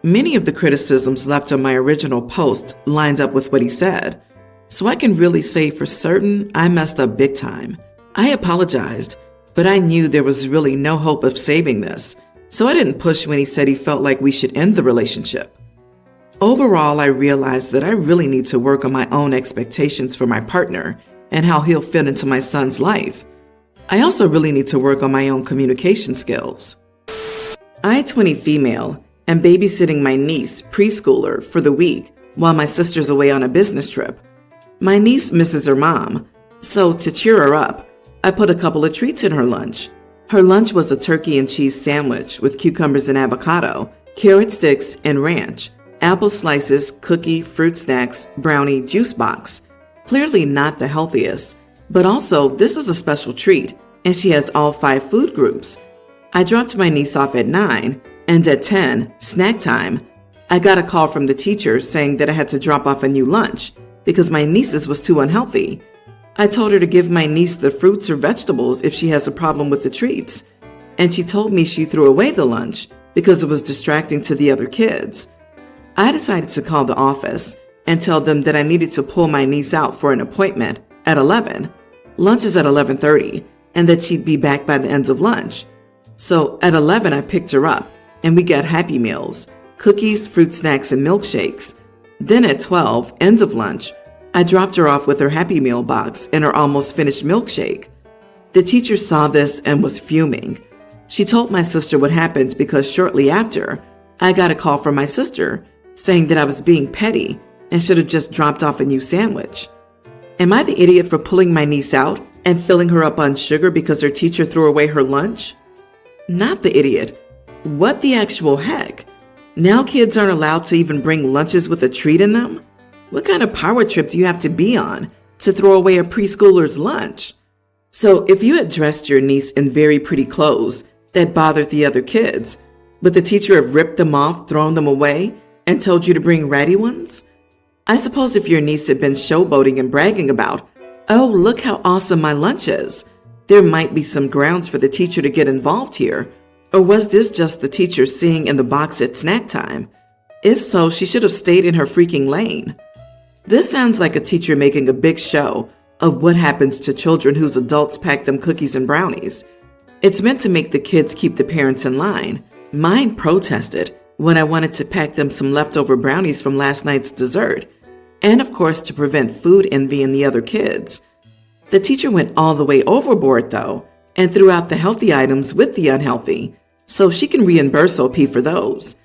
Many of the criticisms left on my original post lined up with what he said, so I can really say for certain I messed up big time. I apologized, but I knew there was really no hope of saving this, so I didn't push when he said he felt like we should end the relationship. Overall, I realized that I really need to work on my own expectations for my partner and how he'll fit into my son's life. I also really need to work on my own communication skills. I, 20 female, am babysitting my niece, preschooler, for the week while my sister's away on a business trip. My niece misses her mom, so to cheer her up, I put a couple of treats in her lunch. Her lunch was a turkey and cheese sandwich with cucumbers and avocado, carrot sticks, and ranch, apple slices, cookie, fruit snacks, brownie, juice box. Clearly not the healthiest, but also this is a special treat, and she has all 5 food groups. I dropped my niece off at 9, and at 10, snack time, I got a call from the teacher saying that I had to drop off a new lunch because my niece's was too unhealthy. I told her to give my niece the fruits or vegetables if she has a problem with the treats, and she told me she threw away the lunch because it was distracting to the other kids. I decided to call the office and tell them that I needed to pull my niece out for an appointment at 11. Lunch is at 11:30, and that she'd be back by the end of lunch. So at 11, I picked her up and we got Happy Meals, cookies, fruit snacks, and milkshakes. Then at 12, end of lunch, I dropped her off with her Happy Meal box and her almost finished milkshake. The teacher saw this and was fuming. She told my sister what happened because shortly after, I got a call from my sister saying that I was being petty and should have just dropped off a new sandwich. Am I the idiot for pulling my niece out and filling her up on sugar because her teacher threw away her lunch? Not the idiot. What the actual heck? Now kids aren't allowed to even bring lunches with a treat in them? What kind of power trip do you have to be on to throw away a preschooler's lunch? So if you had dressed your niece in very pretty clothes that bothered the other kids, would the teacher have ripped them off, thrown them away, and told you to bring ratty ones? I suppose if your niece had been showboating and bragging about, "Oh, look how awesome my lunch is," there might be some grounds for the teacher to get involved here. Or was this just the teacher seeing in the box at snack time? If so, she should have stayed in her freaking lane. This sounds like a teacher making a big show of what happens to children whose adults pack them cookies and brownies. It's meant to make the kids keep the parents in line. Mine protested when I wanted to pack them some leftover brownies from last night's dessert, and of course to prevent food envy in the other kids. The teacher went all the way overboard though, and threw out the healthy items with the unhealthy, so she can reimburse OP for those.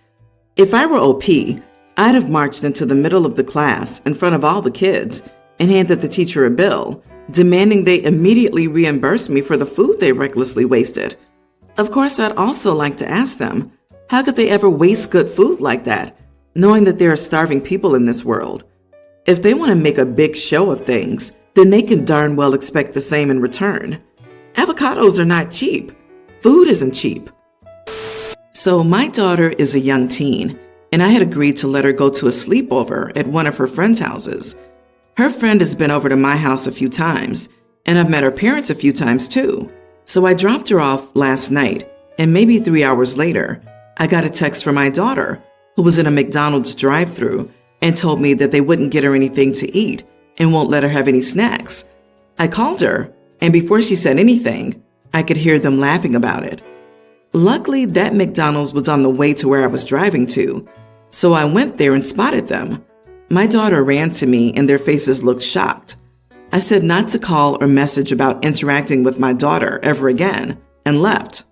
If I were OP, I'd have marched into the middle of the class in front of all the kids and handed the teacher a bill, demanding they immediately reimburse me for the food they recklessly wasted. Of course, I'd also like to ask them, how could they ever waste good food like that, knowing that there are starving people in this world? If they want to make a big show of things, then they can darn well expect the same in return. Avocados are not cheap. Food isn't cheap. So my daughter is a young teen, and I had agreed to let her go to a sleepover at one of her friends' houses. Her friend has been over to my house a few times, and I've met her parents a few times too. So I dropped her off last night, and maybe 3 hours later, I got a text from my daughter, who was in a McDonald's drive-thru, and told me that they wouldn't get her anything to eat and won't let her have any snacks. I called her, and before she said anything, I could hear them laughing about it. Luckily, that McDonald's was on the way to where I was driving to, so I went there and spotted them. My daughter ran to me and their faces looked shocked. I said not to call or message about interacting with my daughter ever again and left.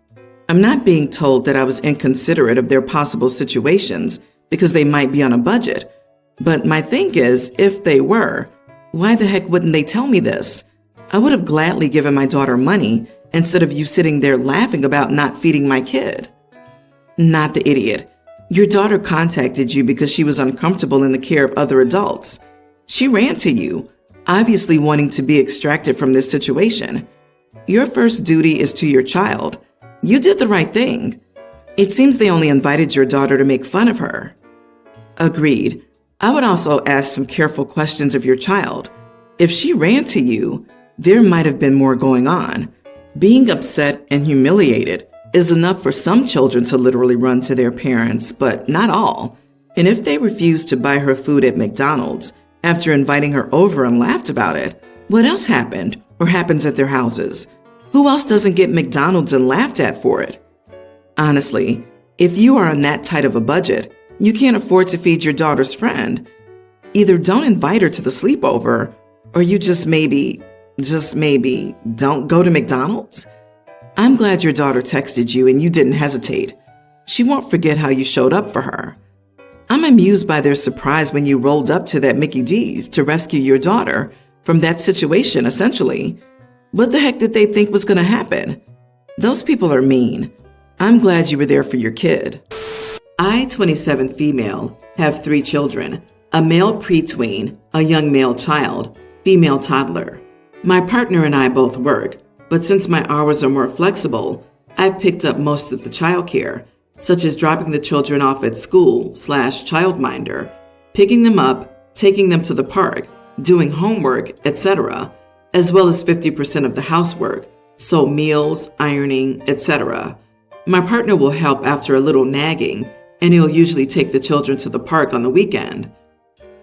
I'm not being told that I was inconsiderate of their possible situations because they might be on a budget, but my thing is, if they were, why the heck wouldn't they tell me this? I would have gladly given my daughter money instead of you sitting there laughing about not feeding my kid. Not the idiot. Your daughter contacted you because she was uncomfortable in the care of other adults. She ran to you, obviously wanting to be extracted from this situation. Your first duty is to your child. You did the right thing. It seems they only invited your daughter to make fun of her. Agreed. I would also ask some careful questions of your child. If she ran to you, there might have been more going on. Being upset and humiliated is enough for some children to literally run to their parents, but not all. And if they refused to buy her food at McDonald's after inviting her over and laughed about it, what else happened or happens at their houses? Who else doesn't get McDonald's and laughed at for it? Honestly, if you are on that tight of a budget, you can't afford to feed your daughter's friend. Either don't invite her to the sleepover, or you just maybe don't go to McDonald's. I'm glad your daughter texted you and you didn't hesitate. She won't forget how you showed up for her. I'm amused by their surprise when you rolled up to that Mickey D's to rescue your daughter from that situation, essentially. What the heck did they think was going to happen? Those people are mean. I'm glad you were there for your kid. I, 27 female, have 3 children, a male preteen, a young male child, female toddler. My partner and I both work, but since my hours are more flexible, I've picked up most of the childcare, such as dropping the children off at school/childminder, picking them up, taking them to the park, doing homework, etc., as well as 50% of the housework, so meals, ironing, etc. My partner will help after a little nagging, and he'll usually take the children to the park on the weekend.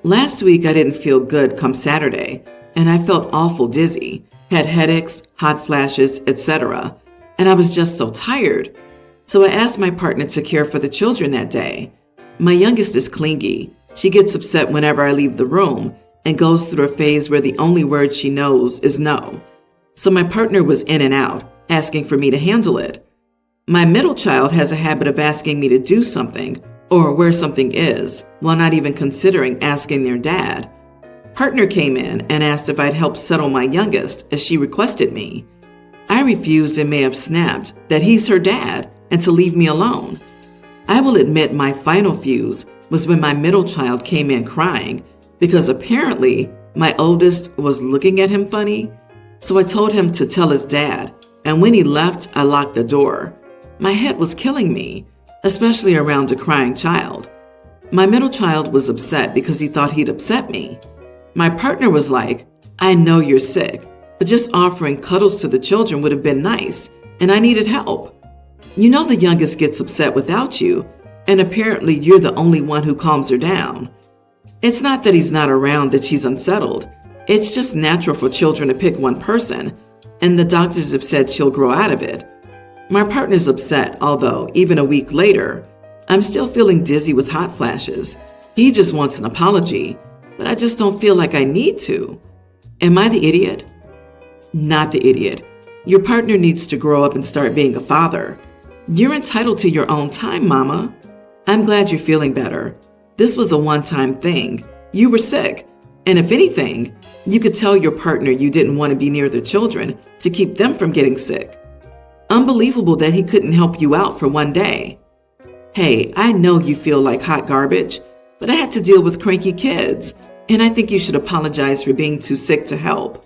Last week, I didn't feel good come Saturday, and I felt awful dizzy, had headaches, hot flashes, etc., and I was just so tired. So I asked my partner to care for the children that day. My youngest is clingy. She gets upset whenever I leave the room and goes through a phase where the only word she knows is no. So my partner was in and out, asking for me to handle it. My middle child has a habit of asking me to do something or where something is, while not even considering asking their dad. Partner came in and asked if I'd help settle my youngest, as she requested me. I refused and may have snapped that he's her dad and to leave me alone. I will admit my final fuse was when my middle child came in crying because apparently my oldest was looking at him funny. So I told him to tell his dad, and when he left, I locked the door. My head was killing me, especially around a crying child. My middle child was upset because he thought he'd upset me. My partner was like, I know you're sick, but just offering cuddles to the children would have been nice, and I needed help. You know the youngest gets upset without you, and apparently you're the only one who calms her down. It's not that he's not around that she's unsettled. It's just natural for children to pick one person, and the doctors have said she'll grow out of it. My partner's upset, although even a week later, I'm still feeling dizzy with hot flashes. He just wants an apology, but I just don't feel like I need to. Am I the idiot? Not the idiot. Your partner needs to grow up and start being a father. You're entitled to your own time, Mama. I'm glad you're feeling better. This was a one-time thing. You were sick, and if anything, you could tell your partner you didn't want to be near the children to keep them from getting sick. Unbelievable that he couldn't help you out for one day. Hey, I know you feel like hot garbage, but I had to deal with cranky kids, and I think you should apologize for being too sick to help.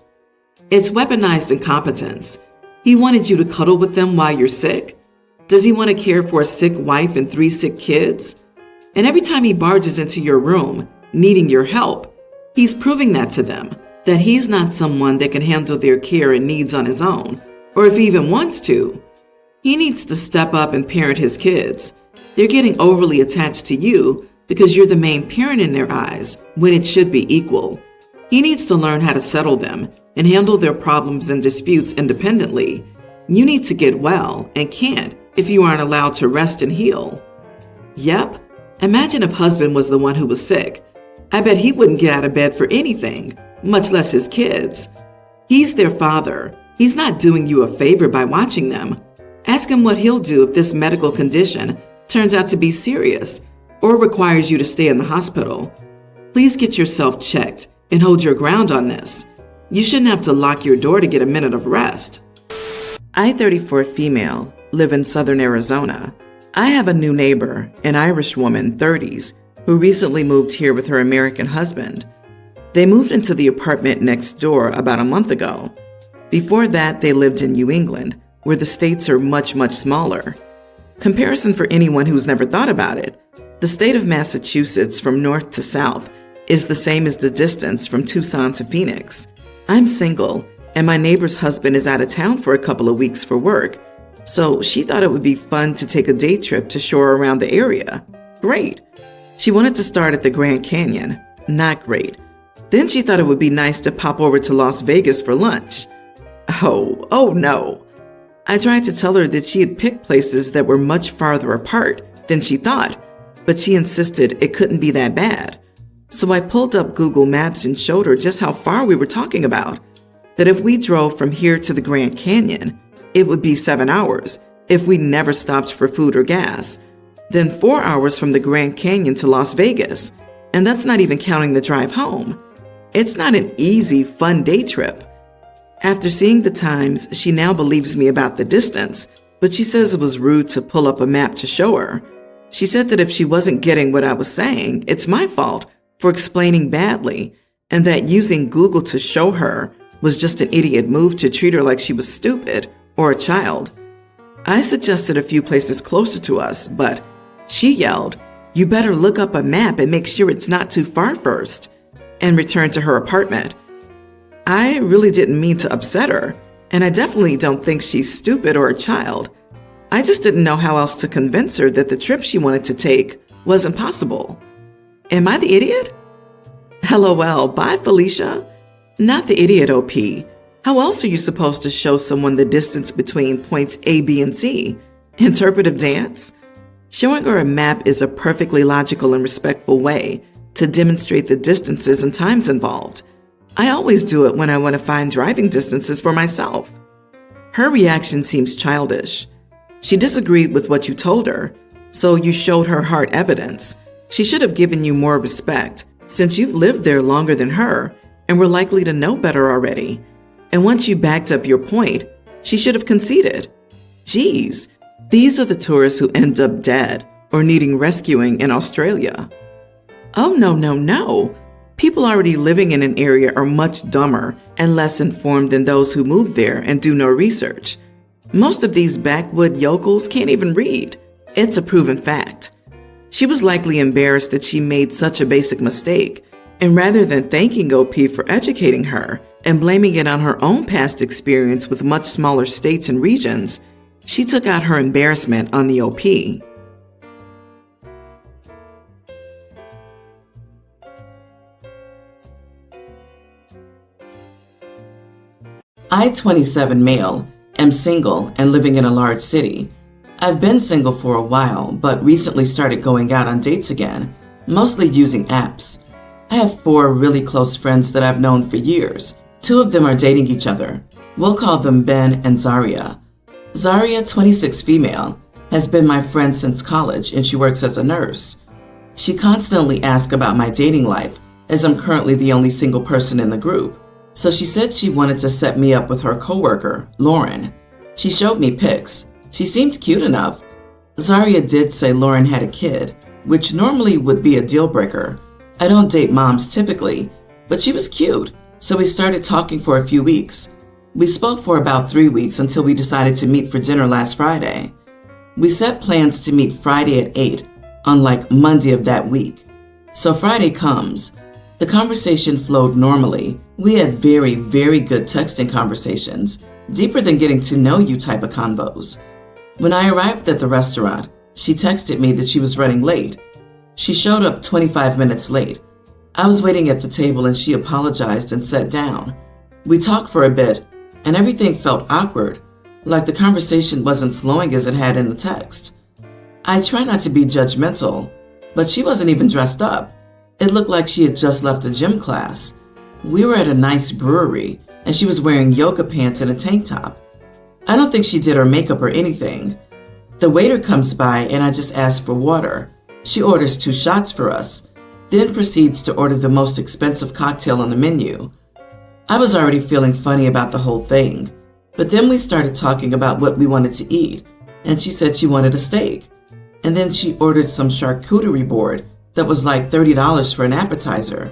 It's weaponized incompetence. He wanted you to cuddle with them while you're sick? Does he want to care for a sick wife and 3 sick kids? And every time he barges into your room, needing your help, he's proving that to them, that he's not someone that can handle their care and needs on his own, or if he even wants to. He needs to step up and parent his kids. They're getting overly attached to you because you're the main parent in their eyes, when it should be equal. He needs to learn how to settle them and handle their problems and disputes independently. You need to get well and can't if you aren't allowed to rest and heal. Yep. Imagine if husband was the one who was sick. I bet he wouldn't get out of bed for anything, much less his kids. He's their father. He's not doing you a favor by watching them. Ask him what he'll do if this medical condition turns out to be serious or requires you to stay in the hospital. Please get yourself checked and hold your ground on this. You shouldn't have to lock your door to get a minute of rest. I, 34 female, live in southern Arizona. I have a new neighbor, an Irish woman, 30s, who recently moved here with her American husband. They moved into the apartment next door about a month ago. Before that, they lived in New England, where the states are much, much smaller. Comparison for anyone who's never thought about it. The state of Massachusetts from north to south is the same as the distance from Tucson to Phoenix. I'm single, and my neighbor's husband is out of town for a couple of weeks for work, so she thought it would be fun to take a day trip to show her around the area. Great. She wanted to start at the Grand Canyon. Not great. Then she thought it would be nice to pop over to Las Vegas for lunch. Oh no. I tried to tell her that she had picked places that were much farther apart than she thought, but she insisted it couldn't be that bad. So I pulled up Google Maps and showed her just how far we were talking about. That if we drove from here to the Grand Canyon, it would be 7 hours if we never stopped for food or gas. Then 4 hours from the Grand Canyon to Las Vegas, and that's not even counting the drive home. It's not an easy, fun day trip. After seeing the times, she now believes me about the distance, but she says it was rude to pull up a map to show her. She said that if she wasn't getting what I was saying, it's my fault for explaining badly, and that using Google to show her was just an idiot move to treat her like she was stupid or a child. I suggested a few places closer to us, but she yelled, "You better look up a map and make sure it's not too far first," and returned to her apartment. I really didn't mean to upset her, and I definitely don't think she's stupid or a child. I just didn't know how else to convince her that the trip she wanted to take wasn't possible. Am I the idiot? LOL, bye Felicia. Not the idiot, OP. How else are you supposed to show someone the distance between points A, B, and C? Interpretive dance? Showing her a map is a perfectly logical and respectful way to demonstrate the distances and times involved. I always do it when I want to find driving distances for myself. Her reaction seems childish. She disagreed with what you told her, so you showed her hard evidence. She should have given you more respect, since you've lived there longer than her and were likely to know better already. And once you backed up your point, she should have conceded. Geez, these are the tourists who end up dead or needing rescuing in Australia. Oh, no. People already living in an area are much dumber and less informed than those who move there and do no research. Most of these backwood yokels can't even read. It's a proven fact. She was likely embarrassed that she made such a basic mistake, and rather than thanking OP for educating her and blaming it on her own past experience with much smaller states and regions, she took out her embarrassment on the OP. I, 27 male, am single and living in a large city. I've been single for a while, but recently started going out on dates again, mostly using apps. I have 4 really close friends that I've known for years. 2 of them are dating each other. We'll call them Ben and Zaria. Zaria, 26 female, has been my friend since college and she works as a nurse. She constantly asks about my dating life, as I'm currently the only single person in the group. So she said she wanted to set me up with her coworker, Lauren. She showed me pics. She seemed cute enough. Zaria did say Lauren had a kid, which normally would be a deal breaker. I don't date moms typically, but she was cute, so we started talking for a few weeks. We spoke for about 3 weeks until we decided to meet for dinner last Friday. We set plans to meet Friday at 8, on like Monday of that week. So Friday comes. The conversation flowed normally. We had very, very good texting conversations, deeper than getting to know you type of convos. When I arrived at the restaurant, she texted me that she was running late. She showed up 25 minutes late. I was waiting at the table and she apologized and sat down. We talked for a bit, and everything felt awkward, like the conversation wasn't flowing as it had in the text. I try not to be judgmental, but she wasn't even dressed up. It looked like she had just left a gym class. We were at a nice brewery, and she was wearing yoga pants and a tank top. I don't think she did her makeup or anything. The waiter comes by and I just ask for water. She orders 2 shots for us, then proceeds to order the most expensive cocktail on the menu. I was already feeling funny about the whole thing, but then we started talking about what we wanted to eat, and she said she wanted a steak. And then she ordered some charcuterie board that was like $30 for an appetizer.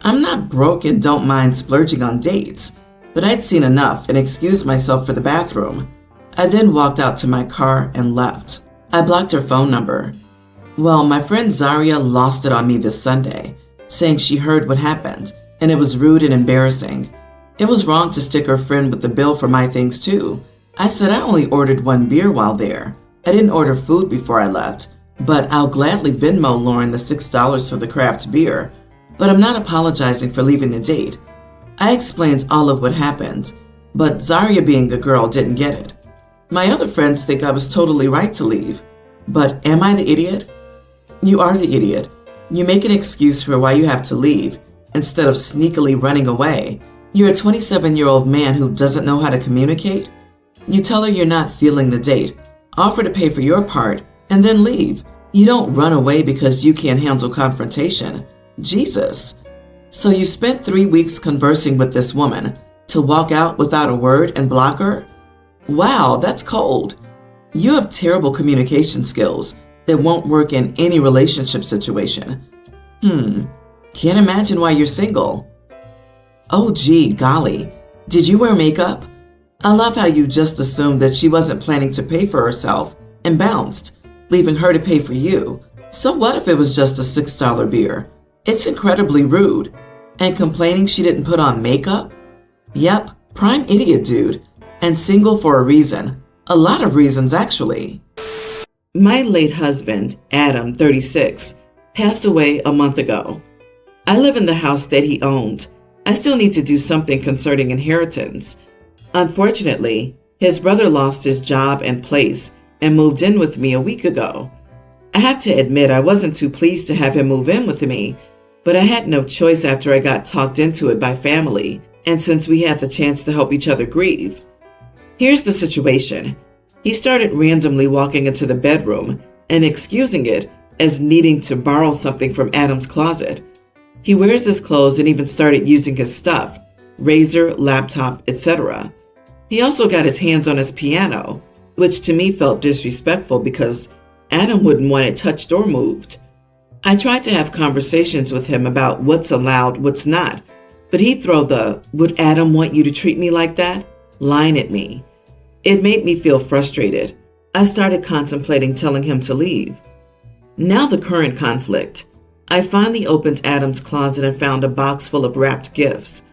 I'm not broke and don't mind splurging on dates, but I'd seen enough and excused myself for the bathroom. I then walked out to my car and left. I blocked her phone number. Well, my friend Zaria lost it on me this Sunday, saying she heard what happened, and it was rude and embarrassing. It was wrong to stick her friend with the bill for my things too. I said I only ordered 1 beer while there. I didn't order food before I left, but I'll gladly Venmo Lauren the $6 for the craft beer. But I'm not apologizing for leaving the date. I explained all of what happened, but Zaria, being a girl, didn't get it. My other friends think I was totally right to leave. But am I the idiot? You are the idiot. You make an excuse for why you have to leave, instead of sneakily running away. You're a 27-year-old man who doesn't know how to communicate. You tell her you're not feeling the date, offer to pay for your part, and then leave. You don't run away because you can't handle confrontation. Jesus. So you spent 3 weeks conversing with this woman to walk out without a word and block her? Wow, that's cold. You have terrible communication skills that won't work in any relationship situation. Can't imagine why you're single. Oh gee, golly. Did you wear makeup? I love how you just assumed that she wasn't planning to pay for herself and bounced, leaving her to pay for you. So what if it was just a $6 beer? It's incredibly rude. And complaining she didn't put on makeup? Yep, prime idiot, dude. And single for a reason. A lot of reasons, actually. My late husband, Adam, 36, passed away a month ago. I live in the house that he owned. I still need to do something concerning inheritance. Unfortunately, his brother lost his job and place and moved in with me a week ago. I have to admit I wasn't too pleased to have him move in with me, but I had no choice after I got talked into it by family, and since we had the chance to help each other grieve. Here's the situation. He started randomly walking into the bedroom and excusing it as needing to borrow something from Adam's closet. He wears his clothes and even started using his stuff, razor, laptop, etc. He also got his hands on his piano, which to me felt disrespectful because Adam wouldn't want it touched or moved. I tried to have conversations with him about what's allowed, what's not, but he'd throw the "would Adam want you to treat me like that?" line at me. It made me feel frustrated. I started contemplating telling him to leave. Now the current conflict. I finally opened Adam's closet and found a box full of wrapped gifts.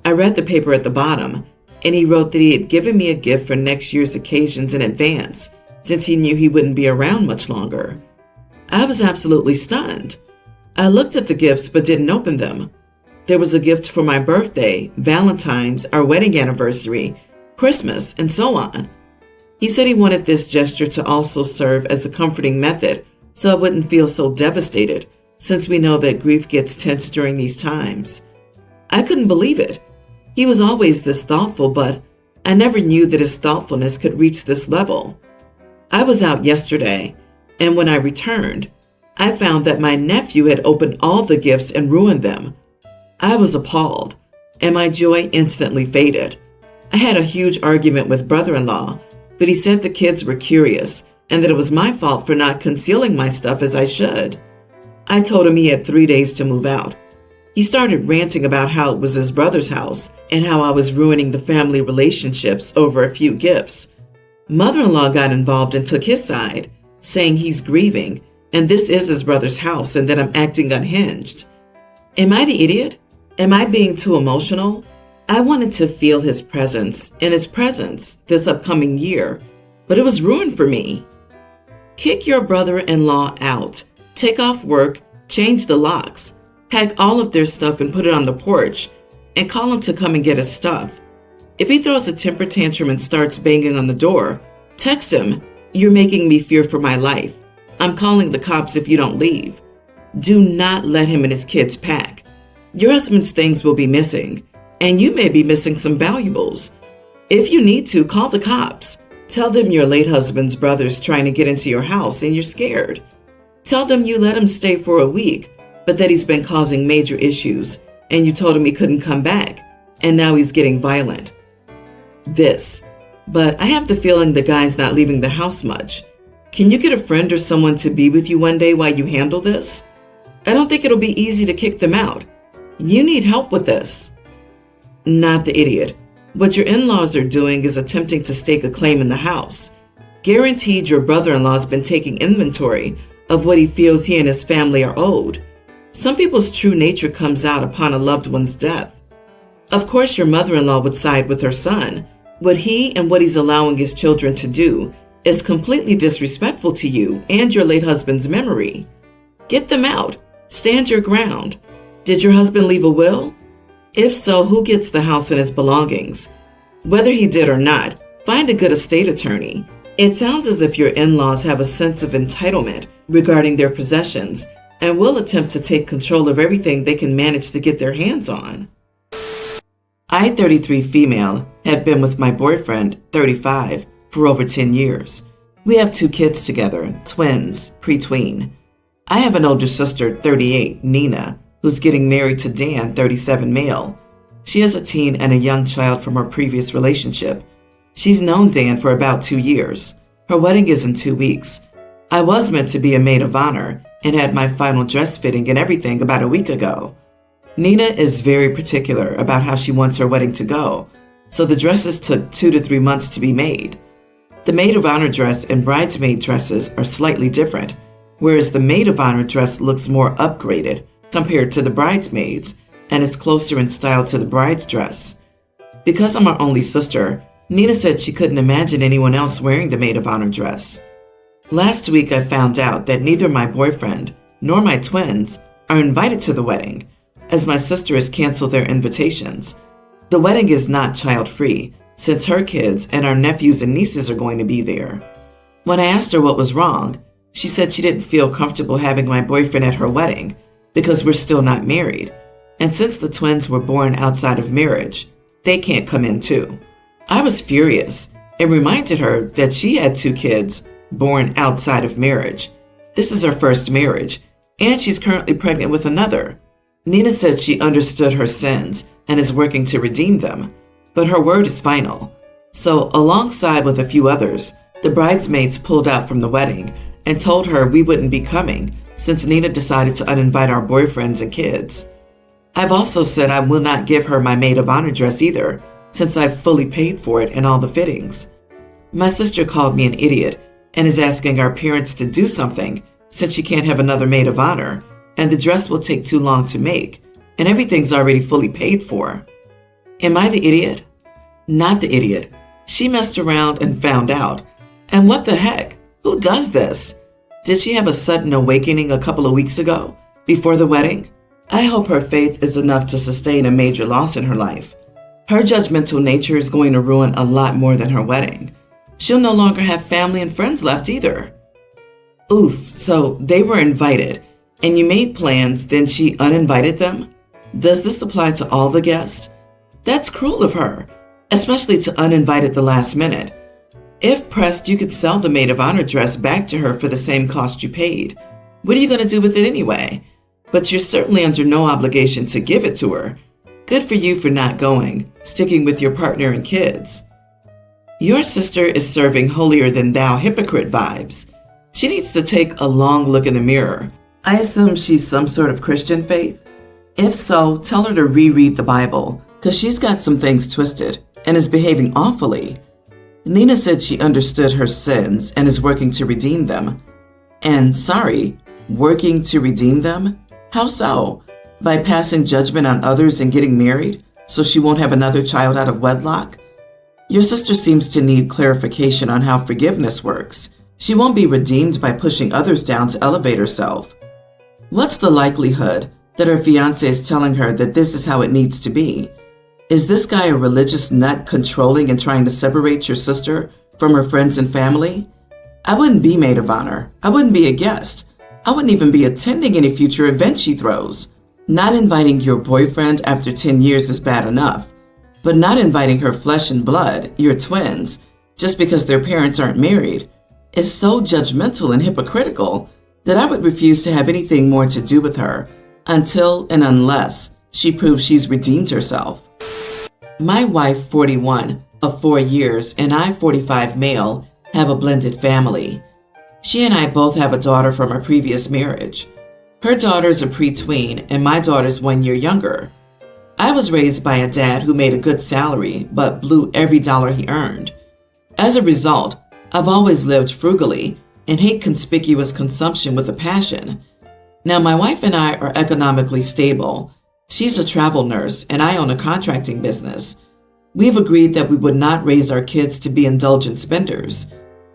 I read the paper at the bottom, and he wrote that he had given me a gift for next year's occasions in advance, since he knew he wouldn't be around much longer. I was absolutely stunned. I looked at the gifts but didn't open them. There was a gift for my birthday, Valentine's, our wedding anniversary, Christmas, and so on. He said he wanted this gesture to also serve as a comforting method so I wouldn't feel so devastated, since we know that grief gets tense during these times. I couldn't believe it. He was always this thoughtful, but I never knew that his thoughtfulness could reach this level. I was out yesterday, and when I returned, I found that my nephew had opened all the gifts and ruined them. I was appalled, and my joy instantly faded. I had a huge argument with brother-in-law, but he said the kids were curious and that it was my fault for not concealing my stuff as I should. I told him he had 3 days to move out. He started ranting about how it was his brother's house and how I was ruining the family relationships over a few gifts. Mother-in-law got involved and took his side, saying he's grieving and this is his brother's house and that I'm acting unhinged. Am I the idiot? Am I being too emotional? I wanted to feel his presence this upcoming year, but it was ruined for me. Kick your brother-in-law out. Take off work, change the locks, pack all of their stuff and put it on the porch, and call him to come and get his stuff. If he throws a temper tantrum and starts banging on the door, text him, "You're making me fear for my life. I'm calling the cops if you don't leave." Do not let him and his kids pack. Your husband's things will be missing, and you may be missing some valuables. If you need to, call the cops. Tell them your late husband's brother's trying to get into your house and you're scared. Tell them you let him stay for a week, but that he's been causing major issues, and you told him he couldn't come back, and now he's getting violent. But I have the feeling the guy's not leaving the house much. Can you get a friend or someone to be with you one day while you handle this? I don't think it'll be easy to kick them out. You need help with this. Not the idiot. What your in-laws are doing is attempting to stake a claim in the house. Guaranteed your brother-in-law's been taking inventory of what he feels he and his family are owed. Some people's true nature comes out upon a loved one's death. Of course, your mother-in-law would side with her son. What he and what he's allowing his children to do is completely disrespectful to you and your late husband's memory. Get them out. Stand your ground. Did your husband leave a will? If so, who gets the house and its belongings? Whether he did or not, find a good estate attorney. It sounds as if your in-laws have a sense of entitlement regarding their possessions and will attempt to take control of everything they can manage to get their hands on. I, 33 female, have been with my boyfriend, 35, for over 10 years. We have 2 kids together, twins, pre-tween. I have an older sister, 38, Nina, who's getting married to Dan, 37 male. She has a teen and a young child from her previous relationship. She's known Dan for about 2 years. Her wedding is in 2 weeks. I was meant to be a maid of honor and had my final dress fitting and everything about a week ago. Nina is very particular about how she wants her wedding to go, so the dresses took 2 to 3 months to be made. The maid of honor dress and bridesmaid dresses are slightly different, whereas the maid of honor dress looks more upgraded compared to the bridesmaids and is closer in style to the bride's dress. Because I'm her only sister, Nina said she couldn't imagine anyone else wearing the maid of honor dress. Last week I found out that neither my boyfriend nor my twins are invited to the wedding, as my sister has canceled their invitations. The wedding is not child-free, since her kids and our nephews and nieces are going to be there. When I asked her what was wrong, she said she didn't feel comfortable having my boyfriend at her wedding because we're still not married. And since the twins were born outside of marriage, they can't come in too. I was furious and reminded her that she had 2 kids born outside of marriage. This is her first marriage, and she's currently pregnant with another. Nina said she understood her sins and is working to redeem them, but her word is final. So, alongside with a few others, the bridesmaids pulled out from the wedding and told her we wouldn't be coming since Nina decided to uninvite our boyfriends and kids. I've also said I will not give her my maid of honor dress either, since I've fully paid for it and all the fittings. My sister called me an idiot and is asking our parents to do something since she can't have another maid of honor and the dress will take too long to make and everything's already fully paid for. Am I the idiot? Not the idiot. She messed around and found out. And what the heck? Who does this? Did she have a sudden awakening a couple of weeks ago, before the wedding? I hope her faith is enough to sustain a major loss in her life. Her judgmental nature is going to ruin a lot more than her wedding. She'll no longer have family and friends left either. Oof, so they were invited, and you made plans, then she uninvited them? Does this apply to all the guests? That's cruel of her, especially to uninvite at the last minute. If pressed, you could sell the maid of honor dress back to her for the same cost you paid. What are you going to do with it anyway? But you're certainly under no obligation to give it to her. Good for you for not going, sticking with your partner and kids. Your sister is serving holier than thou hypocrite vibes. She needs to take a long look in the mirror. I assume she's some sort of Christian faith. If so, tell her to reread the Bible, because she's got some things twisted and is behaving awfully. Nina said she understood her sins and is working to redeem them. And sorry, working to redeem them? How so? By passing judgment on others and getting married so she won't have another child out of wedlock? Your sister seems to need clarification on how forgiveness works. She won't be redeemed by pushing others down to elevate herself. What's the likelihood that her fiancé is telling her that this is how it needs to be? Is this guy a religious nut controlling and trying to separate your sister from her friends and family? I wouldn't be maid of honor. I wouldn't be a guest. I wouldn't even be attending any future event she throws. Not inviting your boyfriend after 10 years is bad enough, but not inviting her flesh and blood, your twins, just because their parents aren't married, is so judgmental and hypocritical that I would refuse to have anything more to do with her until and unless she proves she's redeemed herself. My wife, 41, of 4 years, and I, 45 male, have a blended family. She and I both have a daughter from our previous marriage. Her daughter's a pre-tween, and my daughter's 1 year younger. I was raised by a dad who made a good salary, but blew every dollar he earned. As a result, I've always lived frugally and hate conspicuous consumption with a passion. Now, my wife and I are economically stable. She's a travel nurse, and I own a contracting business. We've agreed that we would not raise our kids to be indulgent spenders.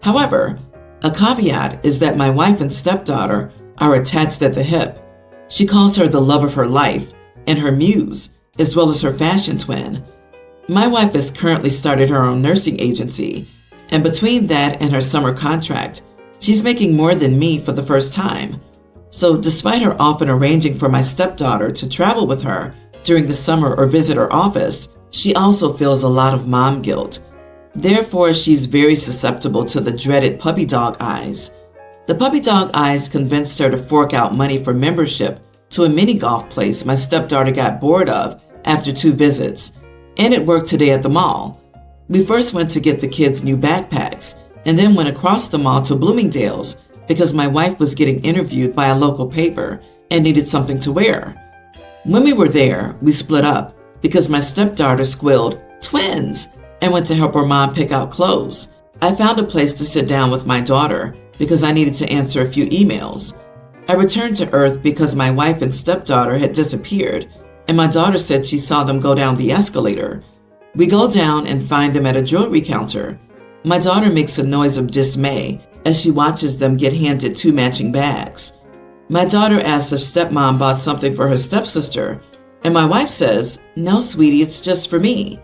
However, a caveat is that my wife and stepdaughter are attached at the hip. She calls her the love of her life and her muse, as well as her fashion twin. My wife has currently started her own nursing agency, and between that and her summer contract, she's making more than me for the first time. So despite her often arranging for my stepdaughter to travel with her during the summer or visit her office, she also feels a lot of mom guilt. Therefore, she's very susceptible to the dreaded puppy dog eyes. The puppy dog eyes convinced her to fork out money for membership to a mini golf place my stepdaughter got bored of after 2 visits, and it worked today at the mall. We first went to get the kids new backpacks and then went across the mall to Bloomingdale's because my wife was getting interviewed by a local paper and needed something to wear. When we were there, we split up because my stepdaughter squealed, "Twins!" and went to help her mom pick out clothes. I found a place to sit down with my daughter because I needed to answer a few emails. I returned to Earth because my wife and stepdaughter had disappeared, and my daughter said she saw them go down the escalator. We go down and find them at a jewelry counter. My daughter makes a noise of dismay as she watches them get handed 2 matching bags. My daughter asks if stepmom bought something for her stepsister, and my wife says, "No, sweetie, it's just for me."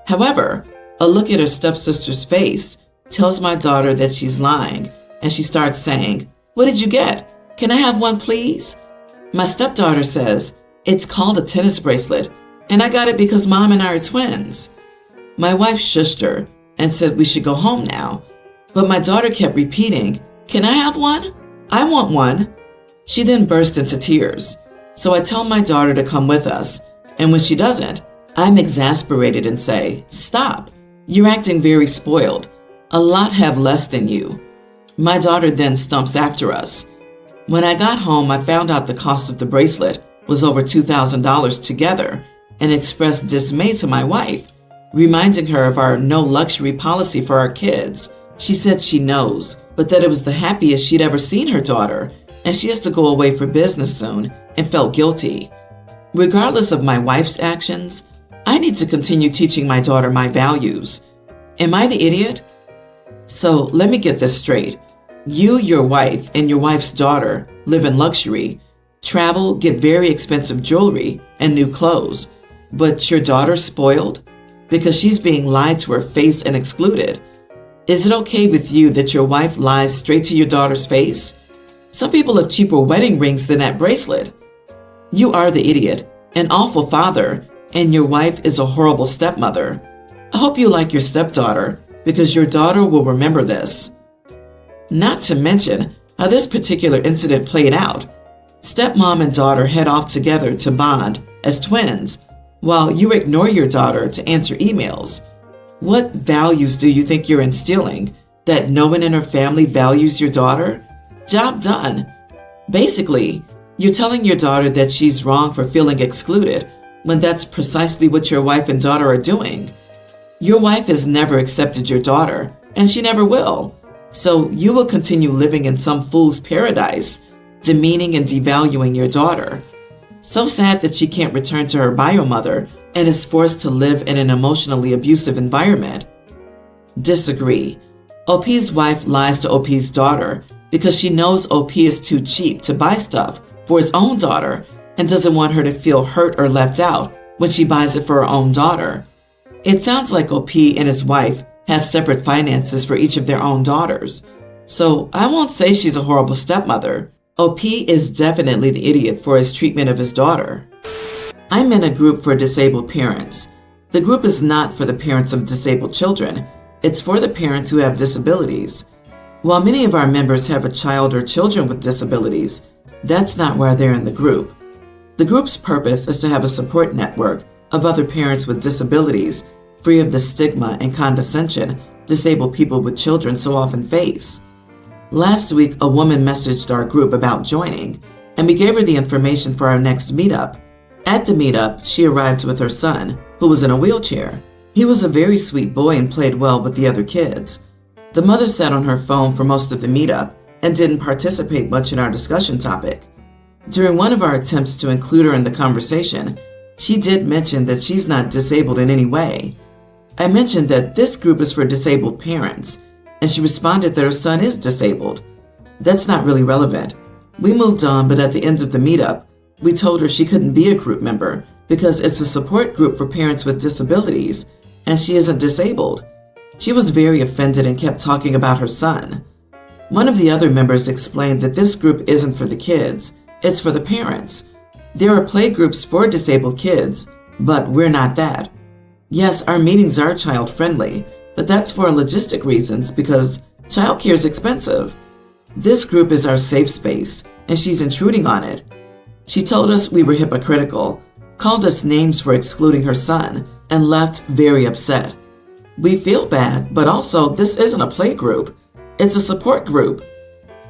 However, a look at her stepsister's face tells my daughter that she's lying, and she starts saying, "What did you get? Can I have one, please?" My stepdaughter says, "It's called a tennis bracelet, and I got it because Mom and I are twins." My wife shushed her and said we should go home now, but my daughter kept repeating, "Can I have one? I want one." She then burst into tears, so I tell my daughter to come with us, and when she doesn't, I'm exasperated and say, "Stop, you're acting very spoiled. A lot have less than you." My daughter then stumps after us. When I got home, I found out the cost of the bracelet was over $2,000 together and expressed dismay to my wife, reminding her of our no luxury policy for our kids. She said she knows, but that it was the happiest she'd ever seen her daughter, and she has to go away for business soon, and felt guilty. Regardless of my wife's actions, I need to continue teaching my daughter my values. Am I the idiot? So let me get this straight. You, your wife, and your wife's daughter live in luxury, travel, get very expensive jewelry and new clothes, but your daughter's spoiled because she's being lied to her face and excluded. Is it okay with you that your wife lies straight to your daughter's face? Some people have cheaper wedding rings than that bracelet. You are the idiot, an awful father, and your wife is a horrible stepmother. I hope you like your stepdaughter, because your daughter will remember this. Not to mention how this particular incident played out. Stepmom and daughter head off together to bond as twins, while you ignore your daughter to answer emails. What values do you think you're instilling? That no one in her family values your daughter? Job done. Basically, you're telling your daughter that she's wrong for feeling excluded, when that's precisely what your wife and daughter are doing. Your wife has never accepted your daughter, and she never will. So you will continue living in some fool's paradise, demeaning and devaluing your daughter. So sad that she can't return to her bio mother and is forced to live in an emotionally abusive environment. Disagree. OP's wife lies to OP's daughter because she knows OP is too cheap to buy stuff for his own daughter and doesn't want her to feel hurt or left out when she buys it for her own daughter. It sounds like OP and his wife have separate finances for each of their own daughters. So I won't say she's a horrible stepmother. OP is definitely the idiot for his treatment of his daughter. I'm in a group for disabled parents. The group is not for the parents of disabled children. It's for the parents who have disabilities. While many of our members have a child or children with disabilities, that's not why they're in the group. The group's purpose is to have a support network of other parents with disabilities, free of the stigma and condescension disabled people with children so often face. Last week, a woman messaged our group about joining, and we gave her the information for our next meetup. At the meetup, she arrived with her son, who was in a wheelchair. He was a very sweet boy and played well with the other kids. The mother sat on her phone for most of the meetup and didn't participate much in our discussion topic. During one of our attempts to include her in the conversation, she did mention that she's not disabled in any way. I mentioned that this group is for disabled parents, and she responded that her son is disabled. That's not really relevant. We moved on, but at the end of the meetup, we told her she couldn't be a group member because it's a support group for parents with disabilities, and she isn't disabled. She was very offended and kept talking about her son. One of the other members explained that this group isn't for the kids, it's for the parents. There are play groups for disabled kids, but we're not that. Yes, our meetings are child-friendly, but that's for logistic reasons because childcare is expensive. This group is our safe space, and she's intruding on it. She told us we were hypocritical, called us names for excluding her son, and left very upset. We feel bad, but also this isn't a play group. It's a support group.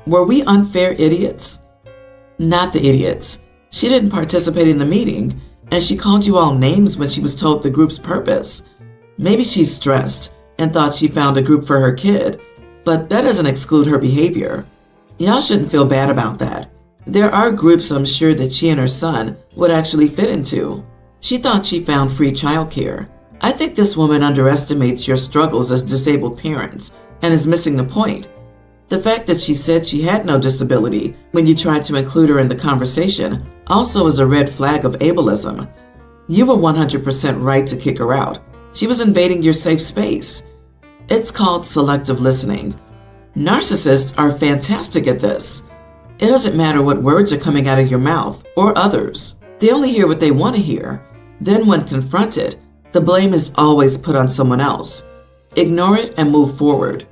Were we unfair idiots? Not the idiots. She didn't participate in the meeting, and she called you all names when she was told the group's purpose. Maybe she's stressed and thought she found a group for her kid, but that doesn't exclude her behavior. Y'all shouldn't feel bad about that. There are groups I'm sure that she and her son would actually fit into. She thought she found free childcare. I think this woman underestimates your struggles as disabled parents and is missing the point. The fact that she said she had no disability when you tried to include her in the conversation also is a red flag of ableism. You were 100% right to kick her out. She was invading your safe space. It's called selective listening. Narcissists are fantastic at this. It doesn't matter what words are coming out of your mouth or others. They only hear what they want to hear. Then when confronted, the blame is always put on someone else. Ignore it and move forward.